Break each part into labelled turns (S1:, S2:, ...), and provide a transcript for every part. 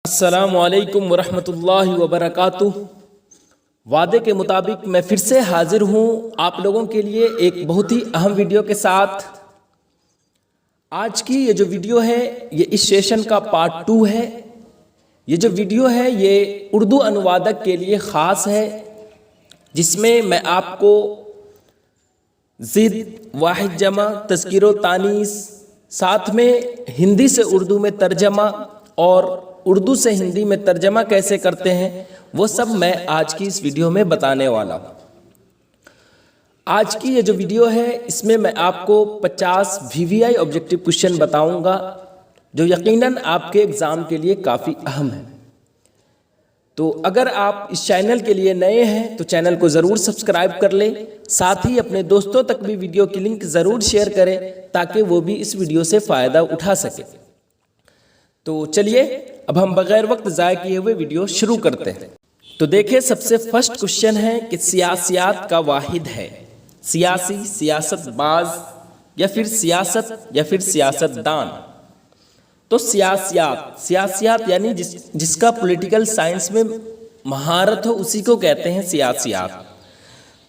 S1: अस्सलामुअलैकुम वरहमतुल्लाहि वबरकातुह। वादे के मुताबिक मैं फिर से हाजिर हूँ आप लोगों के लिए एक बहुत ही अहम वीडियो के साथ। आज की ये जो वीडियो है ये इस सेशन का पार्ट 2 है। ये जो वीडियो है ये उर्दू अनुवादक के लिए ख़ास है, जिसमें मैं आपको ज़िद, वाहिद जमा, तज़किरो तानीस, साथ में हिंदी से उर्दू में तर्जमा और उर्दू से हिंदी में तर्जमा कैसे करते हैं वो सब मैं आज की इस वीडियो में बताने वाला हूँ। आज की ये जो वीडियो है इसमें मैं आपको 50 VVI ऑब्जेक्टिव क्वेश्चन बताऊंगा जो यकीनन आपके एग्ज़ाम के लिए काफ़ी अहम है। तो अगर आप इस चैनल के लिए नए हैं तो चैनल को ज़रूर सब्सक्राइब कर लें, साथ ही अपने दोस्तों तक भी वीडियो की लिंक ज़रूर शेयर करें ताकि वो भी इस वीडियो से फ़ायदा उठा सके। तो चलिए अब हम बगैर वक्त ज़ाय किए हुए वीडियो शुरू करते हैं। तो देखिए, सबसे फर्स्ट क्वेश्चन है कि सियासियात का वाहिद है सियासी, सियासतबाज या फिर सियासत या फिर सियासतदान। तो सियासियात यानी जिसका पॉलिटिकल साइंस में महारत हो उसी को कहते हैं सियासियात।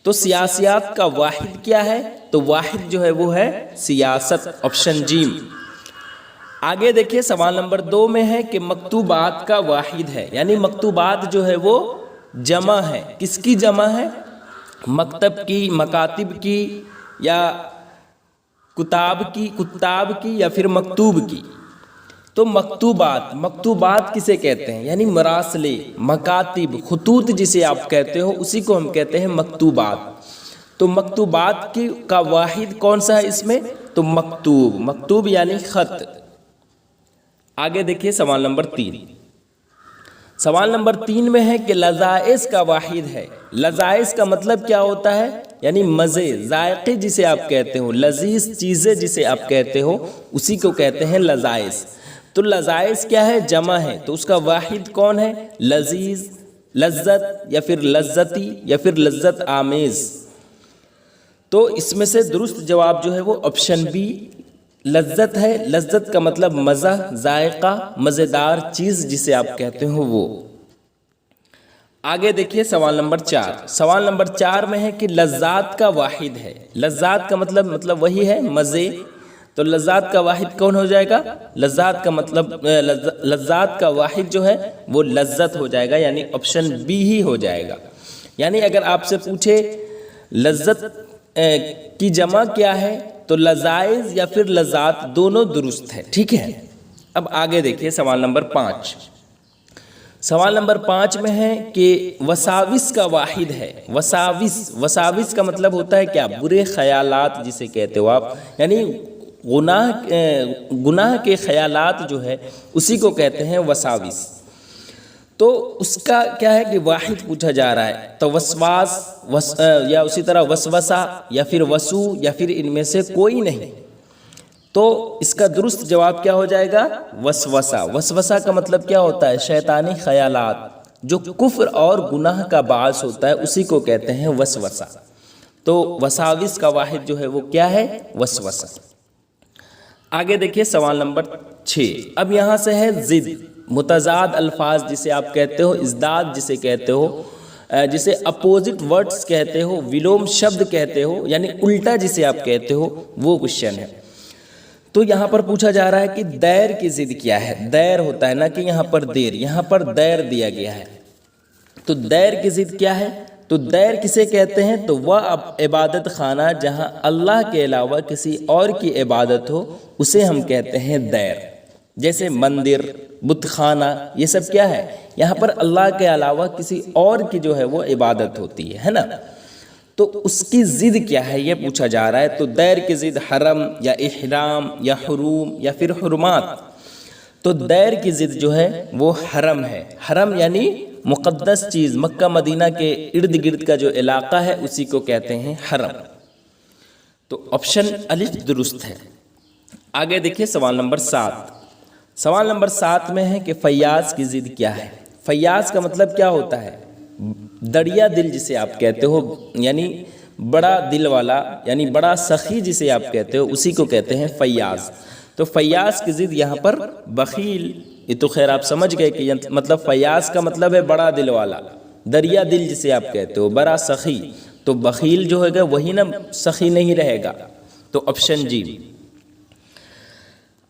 S1: तो सियासियात का वाहिद क्या है? तो वाहिद जो है वो है सियासत, ऑप्शन जीम। आगे देखिए, सवाल नंबर 2 में है कि मकतूबात का वाहिद है, यानी मकतूबात जो है वो जमा है। किसकी जमा है? मकतब की, मकातिब की या कुताब की या फिर मकतूब की। तो मकतूबात किसे कहते हैं? यानी मरासले, मकातिब, खुतूत जिसे आप कहते हो उसी को हम कहते हैं मकतूबात। तो मकतूबात की का वाहिद कौन सा है इसमें? तो मकतूब यानी खत। आगे देखिए, सवाल नंबर 3। सवाल नंबर 3 में है कि लज़ाइज़ का वाहिद है। लज़ाइज़ का मतलब क्या होता है? यानी मज़े, जायक़े जिसे आप कहते हो, लजीज चीज़ें जिसे आप कहते हो उसी को कहते हैं लज़ाइज़। तो लज़ाइज़ क्या है? जमा है। तो उसका वाहिद कौन है? लजीज, लज्जत या फिर लज्जती या फिर लज्जत आमेज़। तो इसमें से दुरुस्त जवाब जो है वो ऑप्शन बी लज्जत है। लज्जत का मतलब मज़ा, जायका, मज़ेदार चीज़ जिसे आप कहते हो वो। आगे देखिए, सवाल नंबर 4। सवाल नंबर 4 में है कि लज्जात का वाहिद है। लज्जात का मतलब वही है मज़े। तो लज्जात का वाहिद कौन हो जाएगा? लज्जात का मतलब लज्जात का वाहिद जो है वो लज्जत हो जाएगा, यानी ऑप्शन बी ही हो जाएगा। यानी अगर आपसे पूछे लज्जत की जमा क्या है तो लज़ाइज़ या फिर लज़ात दोनों दुरुस्त है। ठीक है, अब आगे देखिए, सवाल नंबर 5। सवाल नंबर 5 में है कि वसाविस का वाहिद है। वसाविस का मतलब होता है क्या? बुरे ख्यालात जिसे कहते हो आप, यानी गुनाह के ख्यालात जो है उसी को कहते हैं वसाविस। तो उसका क्या है कि वाहिद पूछा जा रहा है। तो वसवास या उसी तरह वसवसा या फिर वसू या फिर इनमें से कोई नहीं। तो इसका दुरुस्त जवाब क्या हो जाएगा? वसवसा। वसवसा का मतलब क्या होता है? शैतानी ख्यालात जो कुफ्र और गुनाह का बास होता है उसी को कहते हैं वसवसा। तो वसाविस का वाहिद जो है वो क्या है? वसवसा। आगे देखिए, सवाल नंबर 6। अब यहाँ से है ज़िद, मुतज़ाद अल्फाज जिसे आप कहते हो, इज़दाद जिसे कहते हो, जिसे अपोजिट वर्ड्स कहते हो, विलोम शब्द कहते हो, यानी उल्टा जिसे आप कहते हो, वो क्वेश्चन है। तो यहाँ पर पूछा जा रहा है कि दैर की ज़िद क्या है? दैर होता है ना कि यहाँ पर देर, यहाँ पर दैर दिया गया है। तो दैर की ज़िद क्या है? तो दैर किसे कहते हैं? तो वह अब इबादत खाना जहाँ अल्लाह के अलावा किसी और की इबादत हो उसे हम कहते हैं दैर। जैसे मंदिर, बुतखाना, ये सब क्या है? यहाँ पर अल्लाह के अलावा किसी और की जो है वो इबादत होती है ना। तो उसकी ज़िद क्या है ये पूछा जा रहा है। तो दैर की ज़िद हरम या इहराम या हुरूम या फिर हुर्मात। तो दैर की ज़िद जो है वो हरम है। हरम यानी मुक़द्दस चीज़, मक्का मदीना के इर्द गिर्द का जो इलाका है उसी को कहते हैं हरम। तो ऑप्शन अलिफ दुरुस्त है। आगे देखिए, सवाल नंबर 7। सवाल नंबर 7 में है कि फ़याज़ की ज़िद क्या है? फ़याज़ का मतलब क्या होता है? दरिया दिल जिसे आप कहते हो, यानी बड़ा दिल वाला, यानी बड़ा सखी जिसे आप कहते हो उसी को कहते हैं फ़याज़। तो फ़याज़ की ज़िद यहाँ पर बख़ील ये तो खैर आप समझ गए कि मतलब फयाज का मतलब है बड़ा दिल वाला, दरिया दिल जिसे आप कहते हो, बड़ा सखी। तो बखील जो होगा वही ना सखी नहीं रहेगा। तो ऑप्शन जी।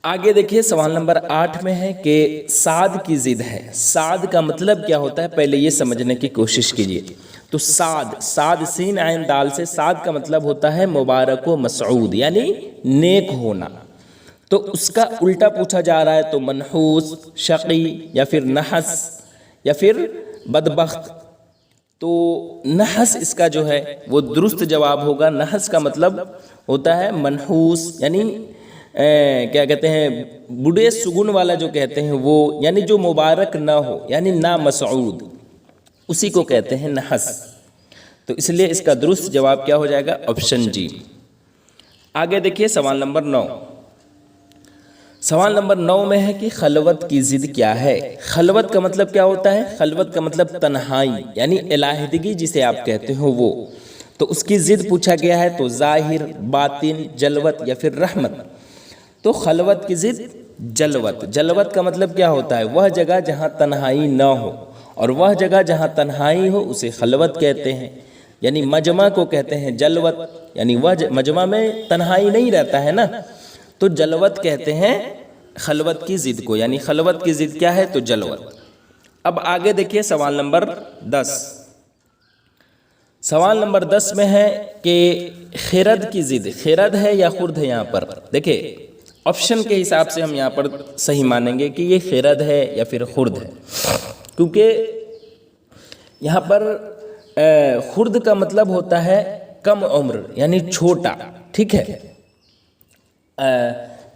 S1: आगे देखिए सवाल नंबर 8 में है कि साद की जिद है। साद का मतलब क्या होता है, पहले ये समझने की कोशिश कीजिए। तो साद, साद सीन आइन दाल से, साद का मतलब होता है मुबारक व मसऊद, यानी नेक होना। तो उसका उल्टा पूछा जा रहा है, तो मनहूस, शकी या फिर नहस या फिर बदबख्त। तो नहस इसका जो है वो दुरुस्त जवाब होगा। नहस का मतलब होता है मनहूस, यानी क्या कहते हैं, बुढ़े सुगुन वाला जो कहते हैं वो, यानी जो मुबारक ना हो, यानी ना मसऊद, उसी को कहते हैं नहस। तो इसलिए इसका दुरुस्त जवाब क्या हो जाएगा, ऑप्शन जी। आगे देखिए सवाल नंबर 9। सवाल नंबर 9 में है कि खलवत की जिद क्या है। खलवत का मतलब क्या होता है, खलवत का मतलब तन्हाई, यानी इलाहिदगी जिसे आप कहते हो वो। तो उसकी जिद पूछा गया है, तो जाहिर, बातिन, जलवत या फिर रहमत। तो खलवत की जिद जलवत। जलवत का मतलब क्या होता है, वह जगह जहाँ तन्हाई ना हो, और वह जगह जहाँ तन्हाई हो उसे खलवत कहते हैं। यानी मजमा को कहते हैं जलवत, यानी वह मजमा में तन्हाई नहीं रहता है ना, तो जलवत कहते हैं खलवत की जिद को। यानी खलवत की जिद क्या है, तो जलवत। अब आगे देखिए सवाल नंबर 10। सवाल नंबर 10 में है कि खिरद की जिद, खिरद है या खुर्द है। यहाँ पर देखिए ऑप्शन के हिसाब से हम यहाँ पर सही मानेंगे कि ये खिरद है या फिर खुर्द है, क्योंकि यहाँ पर खुर्द का मतलब होता है कम उम्र, यानी छोटा, ठीक है।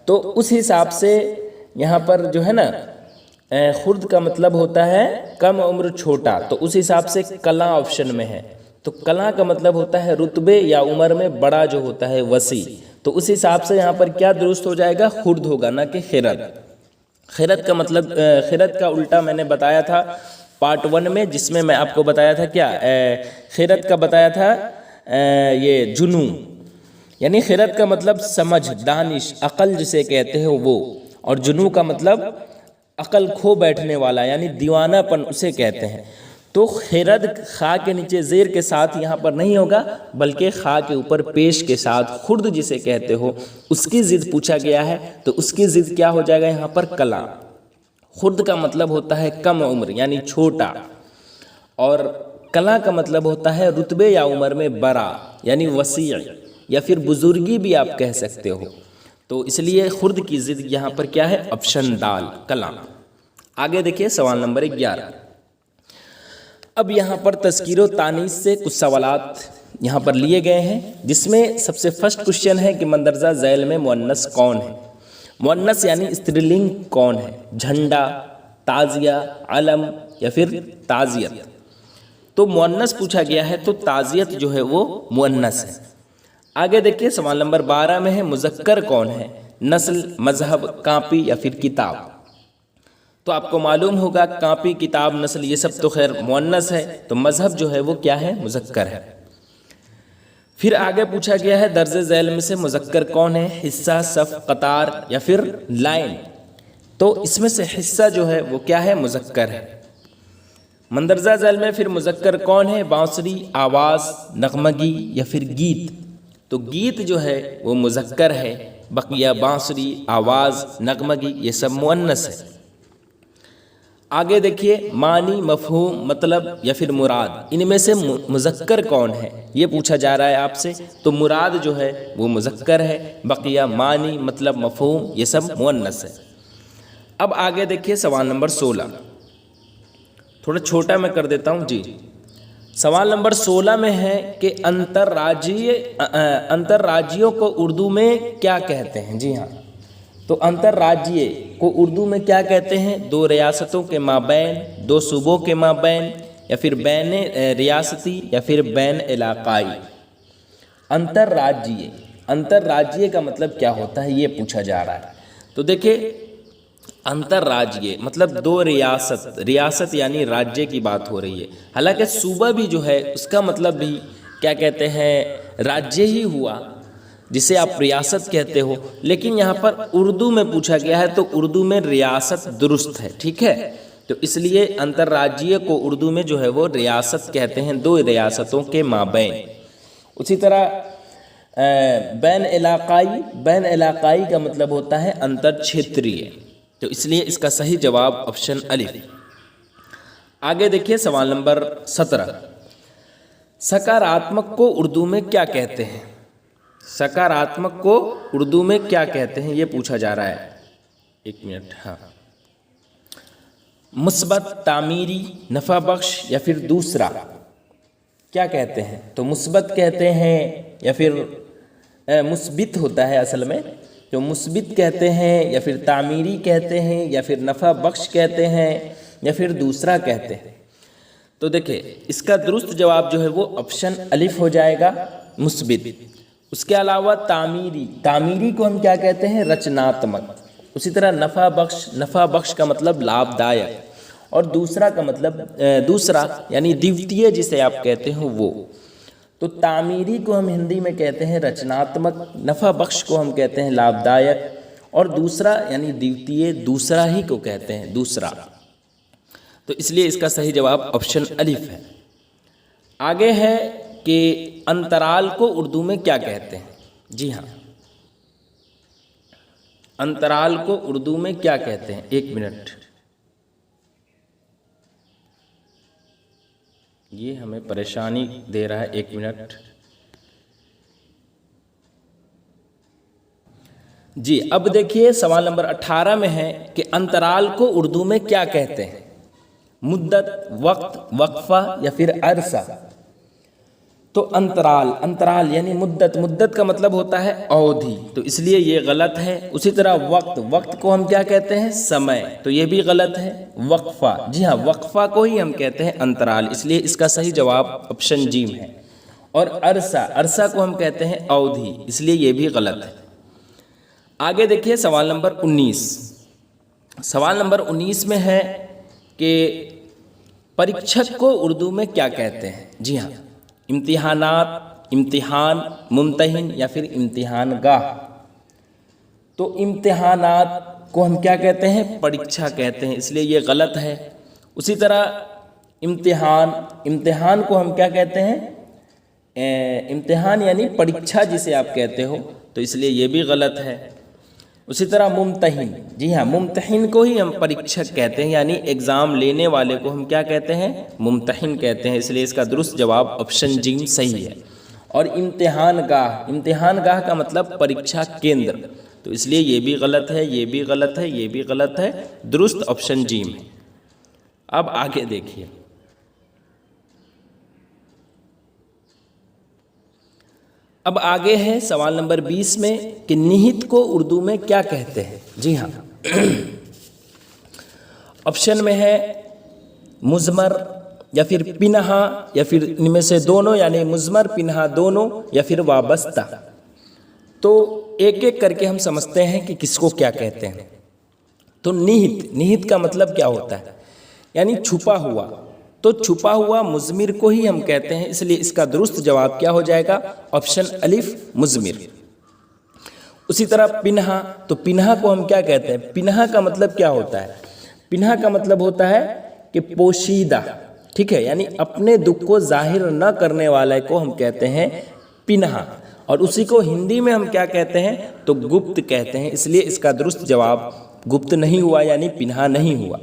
S1: तो उस हिसाब से यहाँ पर जो है ना, खुर्द का मतलब होता है कम उम्र, छोटा। तो उस हिसाब से कला ऑप्शन में है। तो कला का मतलब होता है रुतबे या उम्र में बड़ा जो होता है, वसी। तो उस हिसाब से यहाँ पर क्या दुरुस्त हो जाएगा, खुर्द होगा, ना कि खिरद। खिरद का मतलब, खिरद का उल्टा मैंने बताया था पार्ट 1 में, जिसमें मैं आपको बताया था क्या, खिरद का बताया था ये जुनू, यानी खिरद का मतलब समझ, दानिश, अकल जिसे कहते हैं वो। और जुनू का मतलब अकल खो बैठने वाला, यानी दीवानापन, उसे कहते हैं। तो खिरद खा के नीचे जेर के साथ यहाँ पर नहीं होगा, बल्कि खा के ऊपर पेश के साथ खुर्द जिसे कहते हो उसकी जिद पूछा गया है। तो उसकी जिद क्या हो जाएगा यहाँ पर, कला। खुर्द का मतलब होता है कम उम्र, यानी छोटा, और कला का मतलब होता है रुतबे या उम्र में बड़ा, यानी वसी, या फिर बुजुर्गी भी आप कह सकते हो। तो इसलिए खुर्द की जिद यहाँ पर क्या है, ऑप्शन दाल, कला। आगे देखिए सवाल नंबर 11। अब यहाँ पर तज़कीरो तानीस से कुछ सवालात यहाँ पर लिए गए हैं, जिसमें सबसे फर्स्ट क्वेश्चन है कि मंदरजा झैल में मुअन्नस कौन है। मुअन्नस यानी स्त्रीलिंग कौन है, झंडा, ताजिया, अलम या फिर ताजियत। तो मुअन्नस पूछा गया है, तो ताजियत जो है वो मुअन्नस है। आगे देखिए सवाल नंबर 12 में है मुज़क्कर कौन है, नस्ल, मजहब, कापी या फिर किताब। तो आपको मालूम होगा कापी, किताब, नस्ल ये सब तो खैर मुअन्नस है, तो मजहब जो है वो क्या है, मुज़क्कर है। फिर आगे पूछा गया है दर्जे झैल में से मुज़क्कर कौन है, हिस्सा, सफ, कतार या फिर लाइन। तो इसमें से हिस्सा जो है वो क्या है, मुज़क्कर है। मंदरजा झैल में फिर मुज़क्कर कौन है, बांसुरी, आवाज़, नगमगी या फिर गीत। तो गीत जो है वो मुज़क्कर है, बकिया बांसुरी, आवाज़, नगमगी ये सब मुअन्नस है। आगे देखिए मानी, मफहूम, मतलब या फिर मुराद, इनमें से मुज़क्कर कौन है ये पूछा जा रहा है आपसे। तो मुराद जो है वो मुज़क्कर है, बकिया मानी, मतलब, मफहूम ये सब मुअन्नस है। अब आगे देखिए सवाल नंबर 16, थोड़ा छोटा मैं कर देता हूँ जी। सवाल नंबर 16 में है कि अंतर्राज्यों को उर्दू में क्या कहते हैं। जी हाँ, तो अंतर्राज्यीय को उर्दू में क्या कहते हैं, दो रियासतों के माबैन, दो सूबों के माबैन, या फिर बैन रियासती या फिर बैन इलाकाई। अंतर्राज्यीय, अंतर्राज्यीय का मतलब क्या होता है ये पूछा जा रहा है। तो देखिए अंतर्राज्यीय मतलब दो रियासत, रियासत यानी राज्य की बात हो रही है। हालांकि सूबा भी जो है उसका मतलब भी क्या कहते हैं, राज्य ही हुआ। जिसे आप रियासत कहते हो, लेकिन यहाँ पर उर्दू में पूछा गया है तो उर्दू में रियासत दुरुस्त है, ठीक है। तो इसलिए अंतर्राज्यीय को उर्दू में जो है वो रियासत कहते हैं, दो रियासतों के माबैन। उसी तरह बैन इलाकाई का मतलब होता है अंतर क्षेत्रीय, तो इसलिए इसका सही जवाब ऑप्शन अलिफ। आगे देखिए सवाल नंबर 17, सकारात्मक को उर्दू में क्या कहते हैं? सकारात्मक को उर्दू में क्या कहते हैं, ये पूछा जा रहा है। एक मिनट, हाँ। मुस्बत, तामीरी, नफ़ा बख्श या फिर दूसरा, क्या कहते हैं? तो मुस्बत कहते हैं या फिर मुस्बित होता है असल में, तो मुस्बित कहते हैं या फिर तामीरी कहते हैं या फिर नफ़ा बख्श कहते हैं या फिर दूसरा कहते हैं। तो देखिए इसका दुरुस्त जवाब जो है वो ऑप्शन अलिफ हो जाएगा, मुस्बित। उसके अलावा तामीरी को हम क्या कहते हैं? रचनात्मक। उसी तरह नफ़ा बख्श का मतलब लाभदायक, और दूसरा का मतलब दूसरा यानी द्वितीय जिसे आप कहते हो वो। तो तामीरी को हम हिंदी में कहते हैं रचनात्मक, नफ़ा बख्श को हम कहते हैं लाभदायक, और दूसरा यानी द्वितीय दूसरा ही को कहते हैं दूसरा। तो इसलिए इसका सही जवाब ऑप्शन अलिफ है। आगे है कि अंतराल को उर्दू में क्या कहते हैं? जी हाँ, अंतराल को उर्दू में क्या कहते हैं? एक मिनट, ये हमें परेशानी दे रहा है, एक मिनट जी। अब देखिए सवाल नंबर 18 में है कि अंतराल को उर्दू में क्या कहते हैं? मुद्दत, वक्त, वक्फा या फिर अरसा। तो अंतराल यानी मुद्दत का मतलब होता है अवधि, तो इसलिए ये गलत है। उसी तरह वक्त को हम क्या कहते हैं? समय, तो ये भी गलत है। वक्फा, जी हाँ, वक्फा को ही हम कहते हैं अंतराल, इसलिए इसका सही जवाब ऑप्शन जीम है। और अरसा को हम कहते हैं अवधि, इसलिए ये भी गलत है। आगे देखिए सवाल नंबर 19। सवाल नंबर 19 में है कि परीक्षक को उर्दू में क्या कहते हैं? जी हाँ, इम्तिहानात, इम्तिहान, मुम्तहिन या फिर इम्तिहान गाह। तो इम्तिहानात को हम क्या कहते हैं? परीक्षा कहते हैं, इसलिए ये गलत है। उसी तरह इम्तिहान को हम क्या कहते हैं? इम्तिहान यानी परीक्षा जिसे आप कहते हो, तो इसलिए ये भी गलत है। उसी तरह मुम्तहिन, जी हाँ, मुम्तहिन को ही हम परीक्षक कहते हैं, यानी एग्ज़ाम लेने वाले को हम क्या कहते हैं? मुम्तहिन कहते हैं, इसलिए इसका दुरुस्त जवाब ऑप्शन जीम सही है। और इम्तिहान गाह का मतलब परीक्षा केंद्र, तो इसलिए ये भी गलत है, ये भी गलत है, ये भी गलत है, दुरुस्त ऑप्शन जीम है। अब आगे देखिए, अब आगे है सवाल नंबर 20 में कि निहित को उर्दू में क्या कहते हैं? जी हाँ, ऑप्शन में है मुज़मर या फिर पिनहा या फिर इनमें से दोनों, यानी मुज़मर पिनहा दोनों या फिर वाबस्ता। तो एक एक करके हम समझते हैं कि किसको क्या कहते हैं। तो निहित का मतलब क्या होता है? यानी छुपा हुआ, तो छुपा हुआ मुज़मिर को ही हम कहते हैं, इसलिए इसका दुरुस्त जवाब क्या हो जाएगा? ऑप्शन अलिफ, मुज़मिर। उसी तरह पिन्हा, तो पिन्हा को हम क्या कहते हैं? पिन्हा का मतलब क्या होता है? पिन्हा का मतलब होता है कि पोशीदा, ठीक है, यानी अपने दुख को जाहिर न करने वाले को हम कहते हैं पिन्हा, और उसी को हिंदी में हम क्या कहते हैं? तो गुप्त कहते हैं, इसलिए इसका दुरुस्त जवाब गुप्त नहीं हुआ, यानी पिन्हा नहीं हुआ।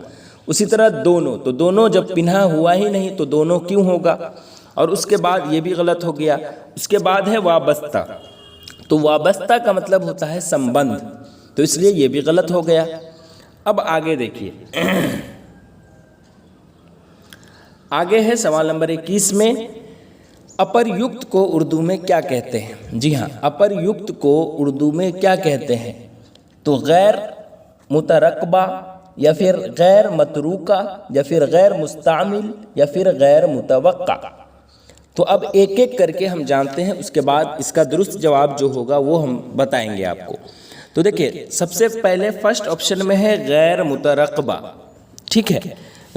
S1: उसी तरह दोनों, तो दोनों जब पिन्हा हुआ ही नहीं तो दोनों क्यों होगा? और उसके बाद ये भी गलत हो गया। उसके बाद है वाबस्ता, तो वाबस्ता का मतलब होता है संबंध, तो इसलिए ये भी गलत हो गया। अब आगे देखिए, आगे है सवाल नंबर 21 में अपर्युक्त को उर्दू में क्या कहते हैं? जी हाँ, अपर्युक्त को उर्दू में क्या कहते हैं? तो गैर मुतरकबा या फिर गैर मतरूका या फिर गैर मुस्तामिल या फिर गैर मुतवक्का। तो अब एक एक करके हम जानते हैं, उसके बाद इसका दुरुस्त जवाब जो होगा वो हम बताएंगे आपको। तो देखिए सबसे पहले फर्स्ट ऑप्शन में है गैर मुतरकबा, ठीक है।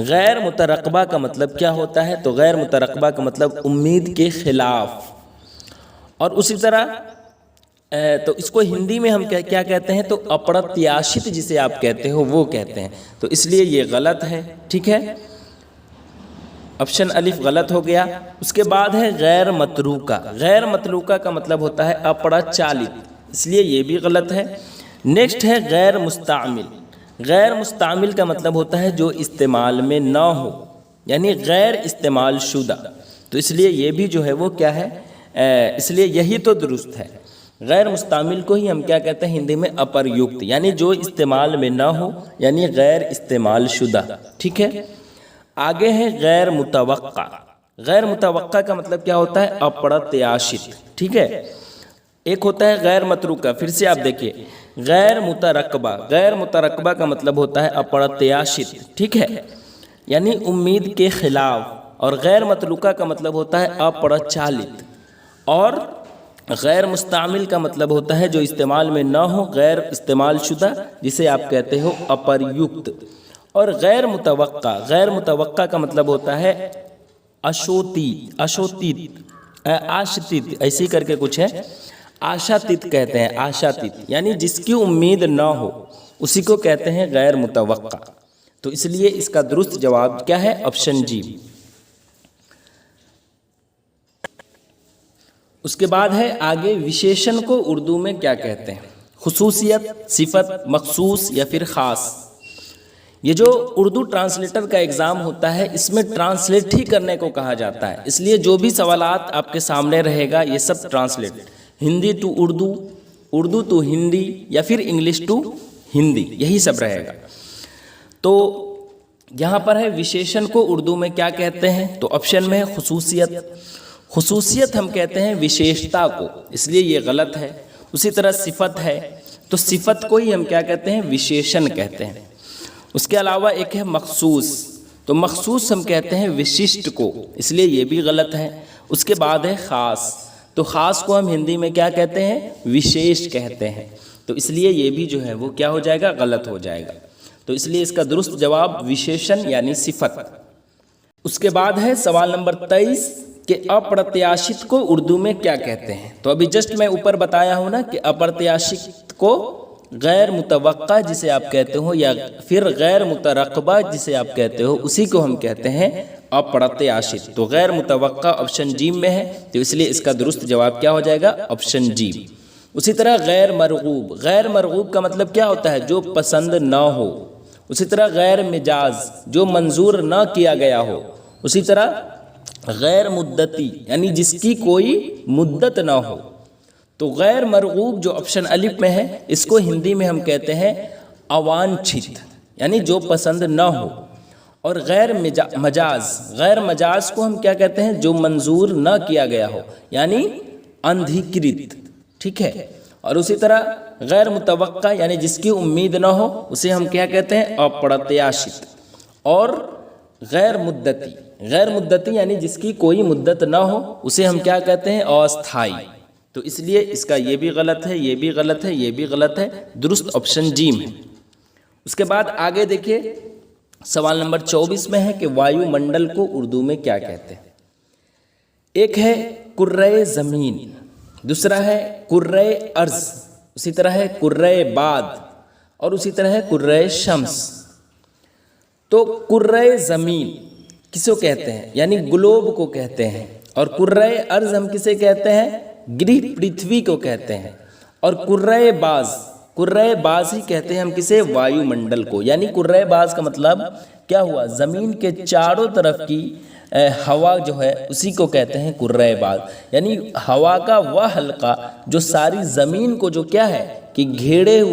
S1: गैर मुतरकबा का मतलब क्या होता है? तो गैर मुतरकबा का मतलब उम्मीद के खिलाफ। और उसी तरह तो इसको हिंदी में हम क्या कहते हैं, तो अप्रत्याशित जिसे आप कहते हो वो कहते हैं। तो इसलिए ये गलत है, ठीक है, ऑप्शन अलिफ गलत हो गया। उसके बाद है गैर मतरूका। गैर मतरूका का मतलब होता है अप्रचालित, इसलिए ये भी गलत है। नेक्स्ट है गैर मुस्तामिल। गैर मुस्तामिल का मतलब होता है जो इस्तेमाल में ना हो, यानी गैर इस्तेमाल शुदा। तो इसलिए ये भी जो है वो क्या है, इसलिए यही तो दुरुस्त है। गैर मुस्तामिल को ही हम क्या कहते हैं हिंदी में, अप्रयुक्त, यानी जो इस्तेमाल में ना हो, यानी गैर इस्तेमाल शुदा, ठीक है। आगे है गैर मुतवक्का। गैर मुतवक्का का मतलब क्या होता है, अप्रत्याशित, ठीक है। एक होता है गैर मतरूका, फिर से आप देखिए गैर मुतरकबा। गैर मुतरकबा का मतलब होता है अप्रत्याशित, ठीक है, यानी उम्मीद के खिलाफ। और गैर मतरूका का मतलब होता है अप्रचालित। और गैर मुस्तामिल का मतलब होता है जो इस्तेमाल में ना हो, गैर इस्तेमाल शुदा, जिसे आप कहते हो अप्रयुक्त। और गैर मुतवक्का का मतलब होता है अशोतित, आशातीत, ऐसी करके कुछ है, आशातीत कहते हैं, आशातीत, यानी जिसकी उम्मीद ना हो उसी को कहते हैं गैर मुतवक्का। तो इसलिए इसका दुरुस्त जवाब क्या है, ऑप्शन जी। उसके बाद है आगे विशेषण को उर्दू में क्या कहते हैं, खुसूसियत, सिफत, मखसूस या फिर ख़ास। ये जो उर्दू ट्रांसलेटर का एग्ज़ाम होता है इसमें ट्रांसलेट ही करने को कहा जाता है, इसलिए जो भी सवालात आपके सामने रहेगा ये सब translate, Hindi to Urdu, Urdu to Hindi या फिर इंग्लिश टू हिंदी, यही सब रहेगा। तो यहाँ पर है विशेषण को उर्दू में क्या कहते हैं, तो ऑप्शन में है खुसूसियत। खुसूसियत हम कहते हैं विशेषता को, इसलिए ये गलत है। उसी तरह सिफत है, तो सिफत को ही हम क्या कहते हैं, विशेषण कहते हैं। उसके अलावा एक है मखसूस, तो मखसूस हम कहते हैं विशिष्ट को, इसलिए ये भी गलत है। उसके बाद है ख़ास, तो ख़ास को हम हिंदी में क्या कहते हैं, विशेष कहते हैं। तो इसलिए ये भी जो है वो क्या हो जाएगा, गलत हो जाएगा। तो इसलिए इसका दुरुस्त जवाब विशेषण यानी सिफत। उसके बाद है सवाल नंबर 23 कि अप्रत्याशित को उर्दू में क्या कहते हैं। तो अभी जस्ट मैं ऊपर बताया हूँ ना कि अप्रत्याशित को गैर मुतवक्का जिसे आप कहते हो या फिर गैर मुतरकबा जिसे आप कहते हो, उसी को हम कहते हैं अप्रत्याशित। तो गैर मुतवक्का ऑप्शन जी में है, तो इसलिए इसका दुरुस्त जवाब क्या हो जाएगा, ऑप्शन जी। उसी तरह गैर मरगूब। गैर मरगूब का मतलब क्या होता है, जो पसंद ना हो। उसी तरह गैर मिजाज, जो मंजूर ना किया गया हो। उसी तरह गैर मुद्दती, यानी जिसकी कोई मुद्दत ना हो। तो गैर मरगूब जो ऑप्शन अलिफ में है, इसको हिंदी में हम कहते हैं अवांछित, यानी जो पसंद ना हो। और गैर मजाज, गैर मजाज को हम क्या कहते हैं, जो मंजूर ना किया गया हो, यानी अनधिकृत, ठीक है। और उसी तरह गैर मुतवक्का, यानी जिसकी उम्मीद ना हो, उसे हम क्या कहते हैं, अप्रत्याशित। और गैर मुद्दती, गैर मुद्दती यानी जिसकी कोई मुद्दत ना हो, उसे हम क्या कहते हैं, अस्थाई। तो इसलिए इसका ये भी गलत है, ये भी गलत है, ये भी गलत है, दुरुस्त ऑप्शन जी में। उसके बाद आगे देखिए सवाल नंबर 24 में है कि वायुमंडल को उर्दू में क्या कहते हैं। एक है कुर्रे ज़मीन, दूसरा है कुर्रे अर्ज़, उसी तरह है कुर्रे बाद, और उसी तरह है कुर्रे शम्स। तो कुर्रे ज़मीन किसको कहते हैं, यानी ग्लोब को कहते हैं। और कुर्रे अर्ज़ हम किसे कहते हैं, गृह पृथ्वी को कहते हैं। और कुर्रे बाज ही कहते हैं हम किसे, वायुमंडल को। यानी कुर्रे बाज का मतलब क्या हुआ, ज़मीन के चारों तरफ की हवा जो है उसी को कहते हैं कुर्रे बाज। यानी हवा का वह हल्का जो सारी ज़मीन को जो क्या है कि घेरे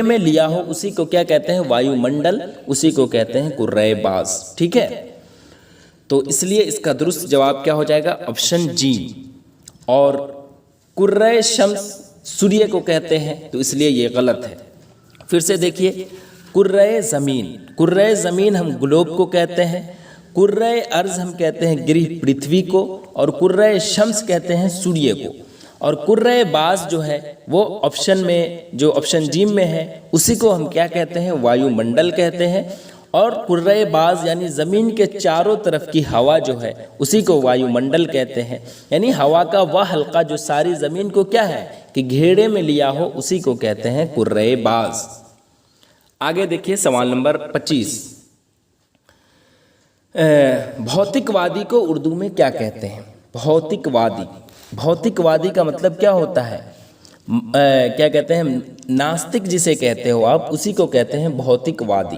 S1: में लिया हो, उसी को क्या कहते हैं, वायुमंडल, उसी को कहते हैं कुर्रे बाज, ठीक है। तो इसलिए इसका दुरुस्त जवाब क्या हो जाएगा, ऑप्शन जी। और कुर्रे शम्स सूर्य को कहते हैं, तो इसलिए ये गलत है। फिर से देखिए कुर्रे ज़मीन हम ग्लोब को कहते हैं, कुर्रे अर्ज़ हम कहते हैं गृह पृथ्वी को, और कुर्रे शम्स कहते हैं सूर्य को। और कुर्रे बाज जो है वो ऑप्शन में, जो ऑप्शन जी में है, उसी को हम क्या कहते हैं, वायुमंडल कहते हैं। और कुर्रे बाज यानी ज़मीन के चारों तरफ की हवा जो है उसी को वायुमंडल कहते हैं। यानी हवा का वह हल्का जो सारी ज़मीन को क्या है कि घेरे में लिया हो, उसी को कहते हैं कुर्रे बाज। आगे देखिए सवाल नंबर 25, भौतिकवादी को उर्दू में क्या कहते हैं? भौतिकवादी, भौतिकवादी का मतलब क्या होता है? क्या कहते हैं? नास्तिक जिसे कहते हो आप, उसी को कहते हैं भौतिकवादी।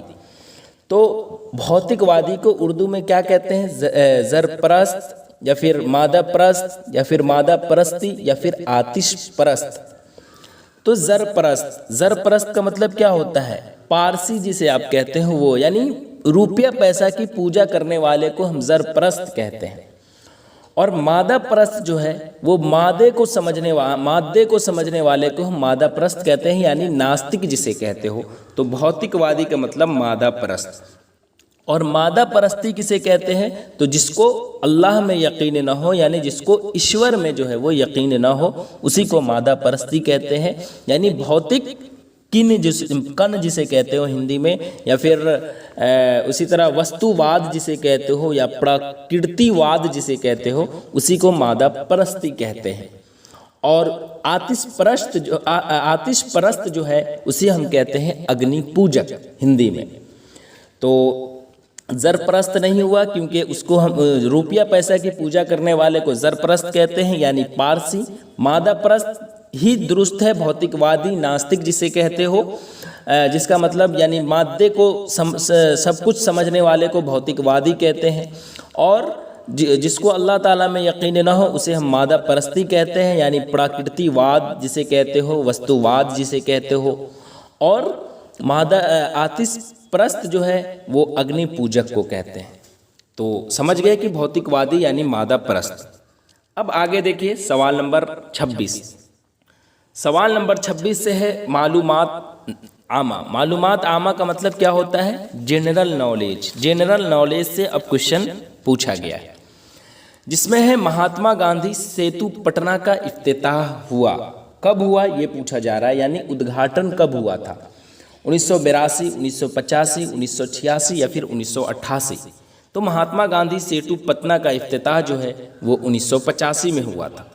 S1: तो भौतिकवादी को उर्दू में क्या कहते हैं? ज़रपरस्त या फिर मादा परस्त या फिर मादा परस्ती या फिर आतिश परस्त। तो ज़रपरस्त, ज़रपरस्त का मतलब क्या होता है? पारसी जिसे आप कहते हो वो, यानी रुपया पैसा की पूजा करने वाले को हम ज़रपरस्त कहते हैं। और मादा परस्त जो है वो मादे को समझने वाले को हम मादा परस्त कहते हैं, यानी नास्तिक जिसे कहते हो। तो भौतिकवादी का मतलब मादा परस्त। और मादा परस्ती किसे कहते हैं? तो जिसको अल्लाह में यकीन ना हो, यानी जिसको ईश्वर में जो है वो यकीन ना हो, उसी को मादा परस्ती कहते हैं। यानी भौतिक कण जिसे कहते हो हिंदी में, या फिर उसी तरह वस्तुवाद जिसे कहते हो या प्रकृतिवाद जिसे कहते हो, उसी को मादा परस्ती कहते हैं। और आतिश परस्त जो है उसे हम कहते हैं अग्नि पूजक हिंदी में। तो ज़रपरस्त नहीं हुआ क्योंकि उसको हम रुपया पैसा की पूजा करने वाले को ज़रपरस्त कहते हैं, यानी पारसी। मादा परस्त ही दुरुस्त है, भौतिकवादी नास्तिक जिसे कहते हो, जिसका मतलब यानी मादे को सब कुछ समझने वाले को भौतिकवादी कहते हैं। और जिसको अल्लाह ताला में यकीन ना हो उसे हम मादा परस्ती कहते हैं, यानी प्रकृतिवाद जिसे कहते हो, वस्तुवाद जिसे कहते हो। और मादा आतिश परस्त जो है वो अग्नि पूजक को कहते हैं। तो समझ गए कि भौतिकवादी यानी मादा परस्त। अब आगे देखिए सवाल नंबर 26। सवाल नंबर 26 से है मालूमात आमा। मालूमात आमा का मतलब क्या होता है? General knowledge. जनरल नॉलेज से अब क्वेश्चन पूछा गया है, जिसमें है महात्मा गांधी सेतु पटना का इफ्तिताह हुआ। कब हुआ ये पूछा जा रहा है, यानी उद्घाटन कब हुआ था? 1982, 1985, 1986 या फिर 1988। तो महात्मा गांधी सेतु पटना का इफ्तिताह जो है वो 1985 में हुआ था।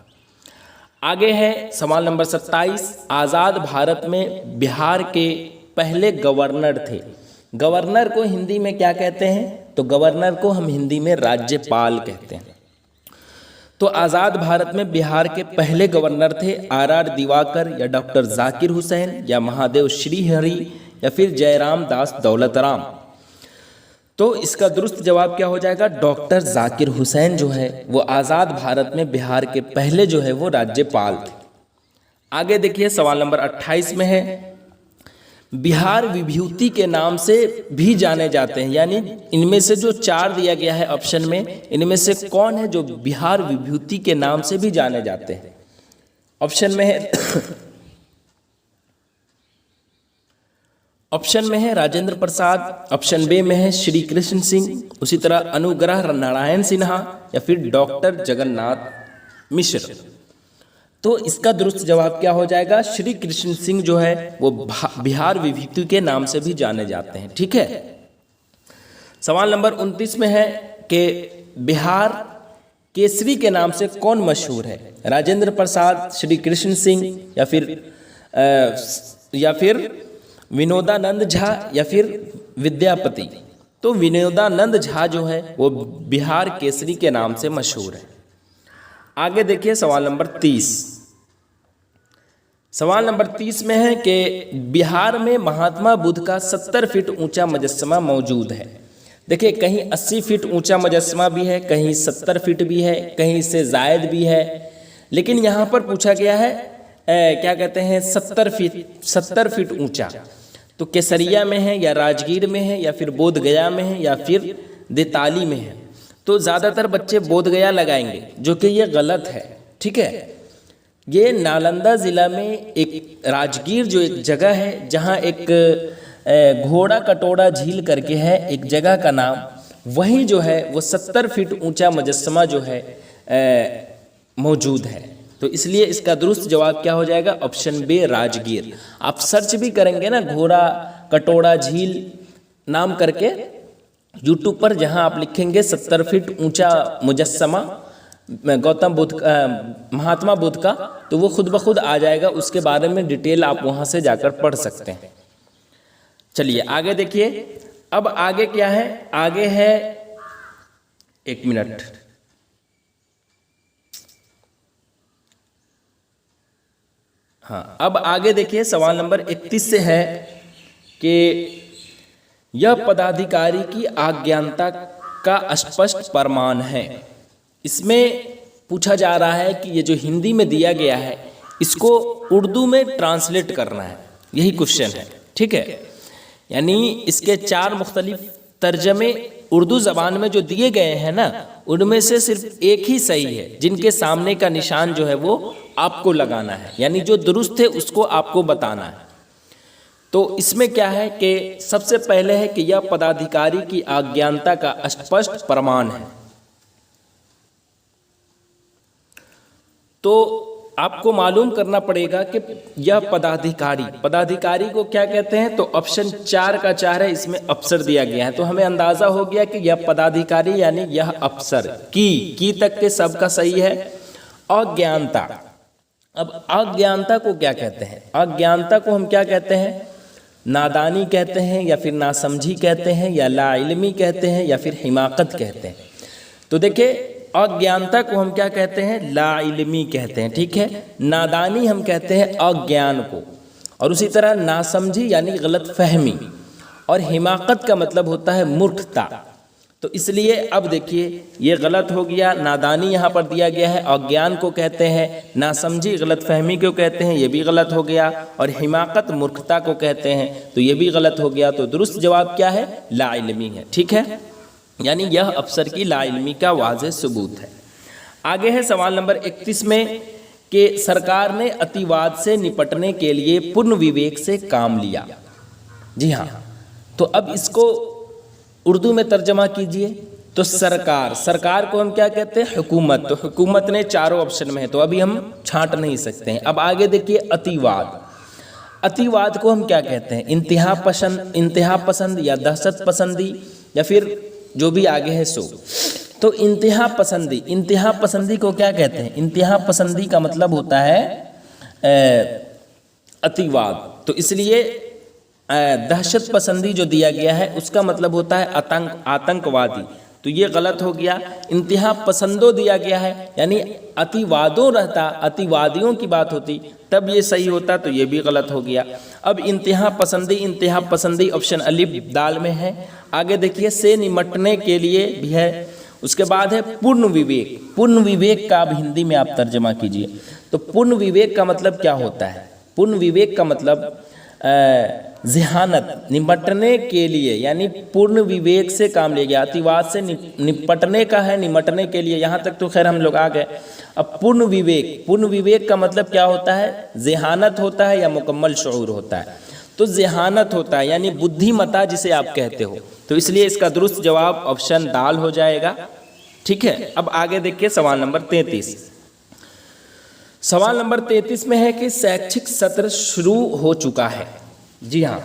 S1: आगे है सवाल नंबर 27। आज़ाद भारत में बिहार के पहले गवर्नर थे। गवर्नर को हिंदी में क्या कहते हैं? तो गवर्नर को हम हिंदी में राज्यपाल कहते हैं। तो आज़ाद भारत में बिहार के पहले गवर्नर थे आर दिवाकर या डॉक्टर जाकिर हुसैन या महादेव श्रीहरि या फिर जयराम दास दौलतराम। तो इसका दुरुस्त जवाब क्या हो जाएगा? डॉक्टर जाकिर हुसैन जो है वो आज़ाद भारत में बिहार के पहले जो है वो राज्यपाल थे। आगे देखिए सवाल नंबर 28 में है बिहार विभूति के नाम से भी जाने जाते हैं। यानी इनमें से जो 4 दिया गया है ऑप्शन में, इनमें से कौन है जो बिहार विभूति के नाम से भी जाने जाते हैं? ऑप्शन में है ऑप्शन में है राजेंद्र प्रसाद, ऑप्शन बी में है श्री कृष्ण सिंह, उसी तरह अनुग्रह नारायण सिन्हा या फिर डॉक्टर जगन्नाथ मिश्र। तो इसका दुरुस्त जवाब क्या हो जाएगा? श्री कृष्ण सिंह जो है वो बिहार विभूति के नाम से भी जाने जाते हैं। ठीक है। सवाल नंबर 29 में है कि बिहार केसरी के नाम से कौन मशहूर है? राजेंद्र प्रसाद, श्री कृष्ण सिंह या फिर विनोदानंद झा या फिर विद्यापति। तो विनोदानंद झा जो है वो बिहार केसरी के नाम से मशहूर है। आगे देखिए सवाल नंबर 30। सवाल नंबर 30 में है कि बिहार में महात्मा बुद्ध का 70 फीट ऊंचा मुजस्समा मौजूद है। देखिए कहीं 80 फीट ऊंचा मुजस्समा भी है, कहीं 70 फीट भी है, कहीं इससे जायद भी है, लेकिन यहाँ पर पूछा गया है क्या कहते हैं 70 फीट ऊंचा। तो केसरिया में है या राजगीर में है या फिर बोध गया में है या फिर देताली में है। तो ज़्यादातर बच्चे बोध गया लगाएंगे, जो कि ये गलत है। ठीक है। ये नालंदा ज़िला में एक राजगीर जो एक जगह है जहाँ एक घोड़ा कटोरा झील करके है एक जगह का नाम, वहीं जो है वो 70 फीट ऊंचा मुजस्समा जो है मौजूद है। तो इसलिए इसका दुरुस्त जवाब क्या हो जाएगा? Option B Rajgir. आप सर्च भी करेंगे ना घोड़ा कटोरा झील, नाम करके यूट्यूब पर जहां आप लिखेंगे 70 फीट ऊंचा मुजस्समा गौतम बुद्ध महात्मा बुद्ध का, तो वो खुद ब खुद आ जाएगा। उसके बारे में डिटेल आप वहां से जाकर पढ़ सकते हैं। चलिए आगे देखिए, अब आगे क्या है, आगे है, एक मिनट, हाँ, अब आगे देखिए सवाल नंबर 31 से है कि यह पदाधिकारी की अज्ञानता का स्पष्ट प्रमाण है। इसमें पूछा जा रहा है कि ये जो हिंदी में दिया गया है इसको उर्दू में ट्रांसलेट करना है, यही क्वेश्चन है, ठीक है। यानी इसके 4 मुख्तलिफ तर्जमे उर्दू ज़बान में जो दिए गए हैं ना, उनमें से सिर्फ एक ही सही है, जिनके सामने का निशान जो है वो आपको लगाना है, यानी जो दुरुस्त है उसको आपको बताना है। तो इसमें क्या है कि सबसे पहले है कि यह पदाधिकारी की अज्ञानता का स्पष्ट प्रमाण है। तो आपको मालूम करना पड़ेगा कि यह पदाधिकारी को क्या कहते हैं। तो ऑप्शन 4 का 4 है, इसमें अफसर दिया गया है, तो हमें अंदाजा हो गया कि यह पदाधिकारी यानी यह अफसर। की तक के सबका सही है। अज्ञानता, अब अज्ञानता को क्या कहते हैं? अज्ञानता को हम क्या कहते हैं? नादानी कहते हैं, या फिर नासमझी कहते हैं, या लाइल्मी कहते हैं, या फिर हिमाकत कहते हैं। तो देखिए अज्ञानता को हम क्या कहते हैं? लाइल्मी कहते हैं, ठीक है। नादानी हम कहते हैं अज्ञान को, और उसी तरह नासमझी यानी गलत फहमी, और हिमाकत का मतलब होता है मूर्खता। तो इसलिए अब देखिए ये गलत हो गया, नादानी यहाँ पर दिया गया है, अज्ञान को कहते हैं, नासमझी गलत फहमी को कहते हैं, ये भी गलत हो गया, और हिमाकत मूर्खता को कहते हैं, तो ये भी गलत हो गया। तो दुरुस्त जवाब क्या है? लाइल्मी है, ठीक है। यानी यह अफसर की लाइल्मी का वाज़ेह सबूत है। आगे है सवाल नंबर 31 में कि सरकार ने अतिवाद से निपटने के लिए पूर्ण विवेक से काम लिया। जी हाँ, तो अब इसको उर्दू में तर्जमा कीजिए। तो सरकार को हम क्या कहते हैं? हुकूमत। तो हुकूमत ने चारों ऑप्शन में है, तो अभी हम छांट नहीं सकते हैं। अब आगे देखिए अतिवाद को हम क्या कहते हैं? इंतहा पसंद या दहशत पसंदी, या फिर जो भी आगे है सो। तो इंतहा पसंदी को क्या कहते हैं? इंतहा पसंदी का मतलब होता है अतिवाद। तो इसलिए दहशत पसंदी जो दिया गया है उसका मतलब होता है आतंकवादी, तो ये गलत हो गया। इंतहा पसंदो दिया गया है, यानी अतिवादियों की बात होती तब ये सही होता, तो ये भी गलत हो गया। अब इंतहा पसंदी ऑप्शन अलिफ दाल में है। आगे देखिए से निमटने के लिए भी है। उसके बाद है पूर्ण विवेक का अब हिंदी में आप तर्जमा कीजिए। तो पूर्ण विवेक का मतलब क्या होता है? पूर्ण विवेक का मतलब ज़हानत, निपटने के लिए, यानी पूर्ण विवेक से काम लिया गया। अतिवाद से निपटने का है, निमटने के लिए, यहाँ तक तो खैर हम लोग आ गए। अब पूर्ण विवेक का मतलब क्या होता है? ज़हानत होता है या मुकम्मल शऊर होता है? तो ज़हानत होता है, यानी बुद्धिमता जिसे आप कहते हो। तो इसलिए इसका दुरुस्त जवाब ऑप्शन दाल हो जाएगा, ठीक है। अब आगे देखिए सवाल नंबर 33। सवाल नंबर 33 में है कि शैक्षिक सत्र शुरू हो चुका है। जी हाँ,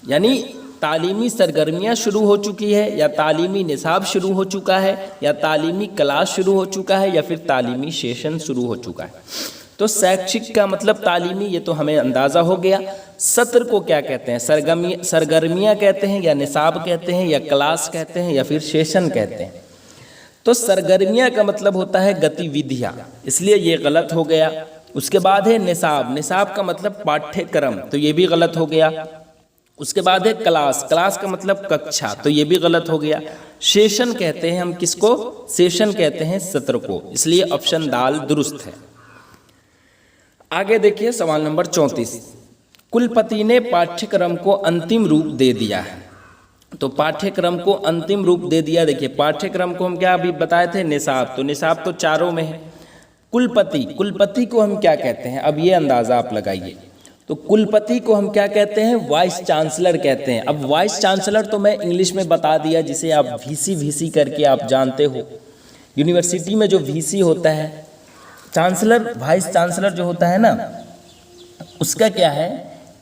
S1: यानी तालीमी सरगर्मियाँ शुरू हो चुकी है, या तालीमी निसाब शुरू हो चुका है, या तालीमी क्लास शुरू हो चुका है, या फिर तालीमी सेशन शुरू हो चुका है। तो शैक्षिक का मतलब तालीमी, ये तो हमें अंदाज़ा हो गया। सत्र को क्या कहते हैं? सरगर्मियाँ कहते हैं, या निसाब कहते हैं, या क्लास कहते हैं, या फिर सेशन कहते हैं। तो सरगर्मियाँ का मतलब होता है गतिविधियाँ, इसलिए ये गलत हो गया। उसके बाद है निसाब का मतलब पाठ्यक्रम, तो ये भी गलत हो गया। उसके बाद है क्लास का मतलब कक्षा, तो ये भी गलत हो गया। सेशन कहते हैं हम किसको? सेशन कहते हैं सत्र को, इसलिए ऑप्शन दाल दुरुस्त है। आगे देखिए सवाल नंबर 34। कुलपति ने पाठ्यक्रम को अंतिम रूप दे दिया है। तो पाठ्यक्रम को अंतिम रूप दे दिया। देखिए पाठ्यक्रम को हम क्या अभी बताए थे? निसाब। तो निसाब तो चारों में है। कुलपति को हम क्या कहते हैं? अब ये अंदाज़ा आप लगाइए। तो कुलपति को हम क्या कहते हैं? वाइस चांसलर कहते हैं। अब वाइस चांसलर तो मैं इंग्लिश में बता दिया, जिसे आप वीसी करके आप जानते हो। यूनिवर्सिटी में जो वीसी होता है, चांसलर वाइस चांसलर जो होता है ना, उसका क्या है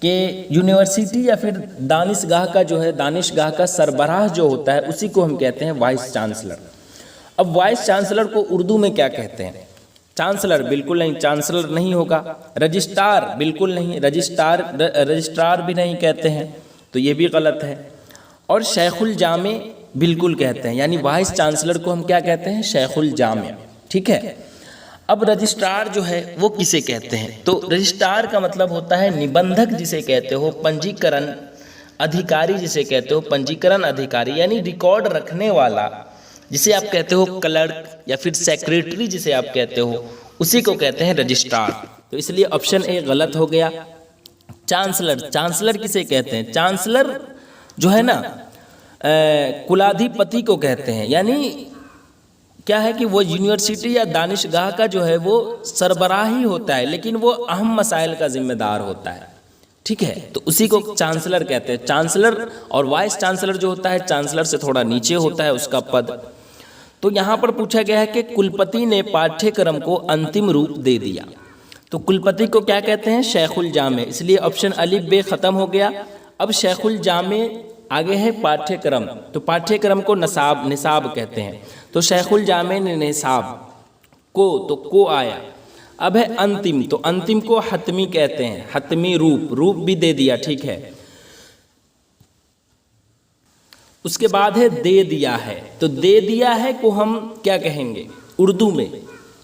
S1: कि यूनिवर्सिटी या फिर दानिशगाह का जो है, दानिशगाह का सरबराह जो होता है उसी को हम कहते हैं वाइस चांसलर। अब वाइस चांसलर को उर्दू में क्या कहते हैं? चांसलर बिल्कुल नहीं, चांसलर नहीं होगा। रजिस्ट्रार बिल्कुल नहीं, रजिस्ट्रार भी नहीं कहते हैं, तो ये भी गलत है। और शेखुल जामे बिल्कुल कहते हैं, यानी वाइस चांसलर को हम क्या कहते हैं? शेखुल जामे। ठीक है। अब रजिस्ट्रार जो है वो किसे कहते हैं? तो रजिस्ट्रार का मतलब होता है निबंधक जिसे कहते हो, पंजीकरण अधिकारी जिसे कहते हो, पंजीकरण अधिकारी यानी रिकॉर्ड रखने वाला जिसे आप कहते हो, क्लर्क या फिर सेक्रेटरी जिसे आप कहते हो, उसी को कहते हैं रजिस्ट्रार। तो इसलिए ऑप्शन ए गलत हो गया। चांसलर, चांसलर किसे कहते हैं? चांसलर जो है ना कुलाधिपति को कहते हैं, यानी क्या है कि वो यूनिवर्सिटी या दानिशगाह का जो है वो सरबराही होता है, लेकिन वो अहम मसाइल का जिम्मेदार होता है। ठीक है, तो उसी को चांसलर कहते हैं। चांसलर और वाइस चांसलर जो होता है चांसलर से थोड़ा नीचे होता है उसका पद। तो यहाँ पर पूछा गया है कि कुलपति ने पाठ्यक्रम को अंतिम रूप दे दिया, तो कुलपति को क्या कहते हैं? शेखुल जामे। इसलिए ऑप्शन अलिफ बे खत्म हो गया। अब शेखुल जामे आगे है पाठ्यक्रम, तो पाठ्यक्रम को निसाब कहते हैं, तो शेखुल जामे ने निसाब को, तो को आया। अब है अंतिम, तो अंतिम को हतमी कहते हैं, हतमी रूप भी दे दिया। ठीक है। उसके बाद है दे दिया है, तो दे दिया है को हम क्या कहेंगे उर्दू में?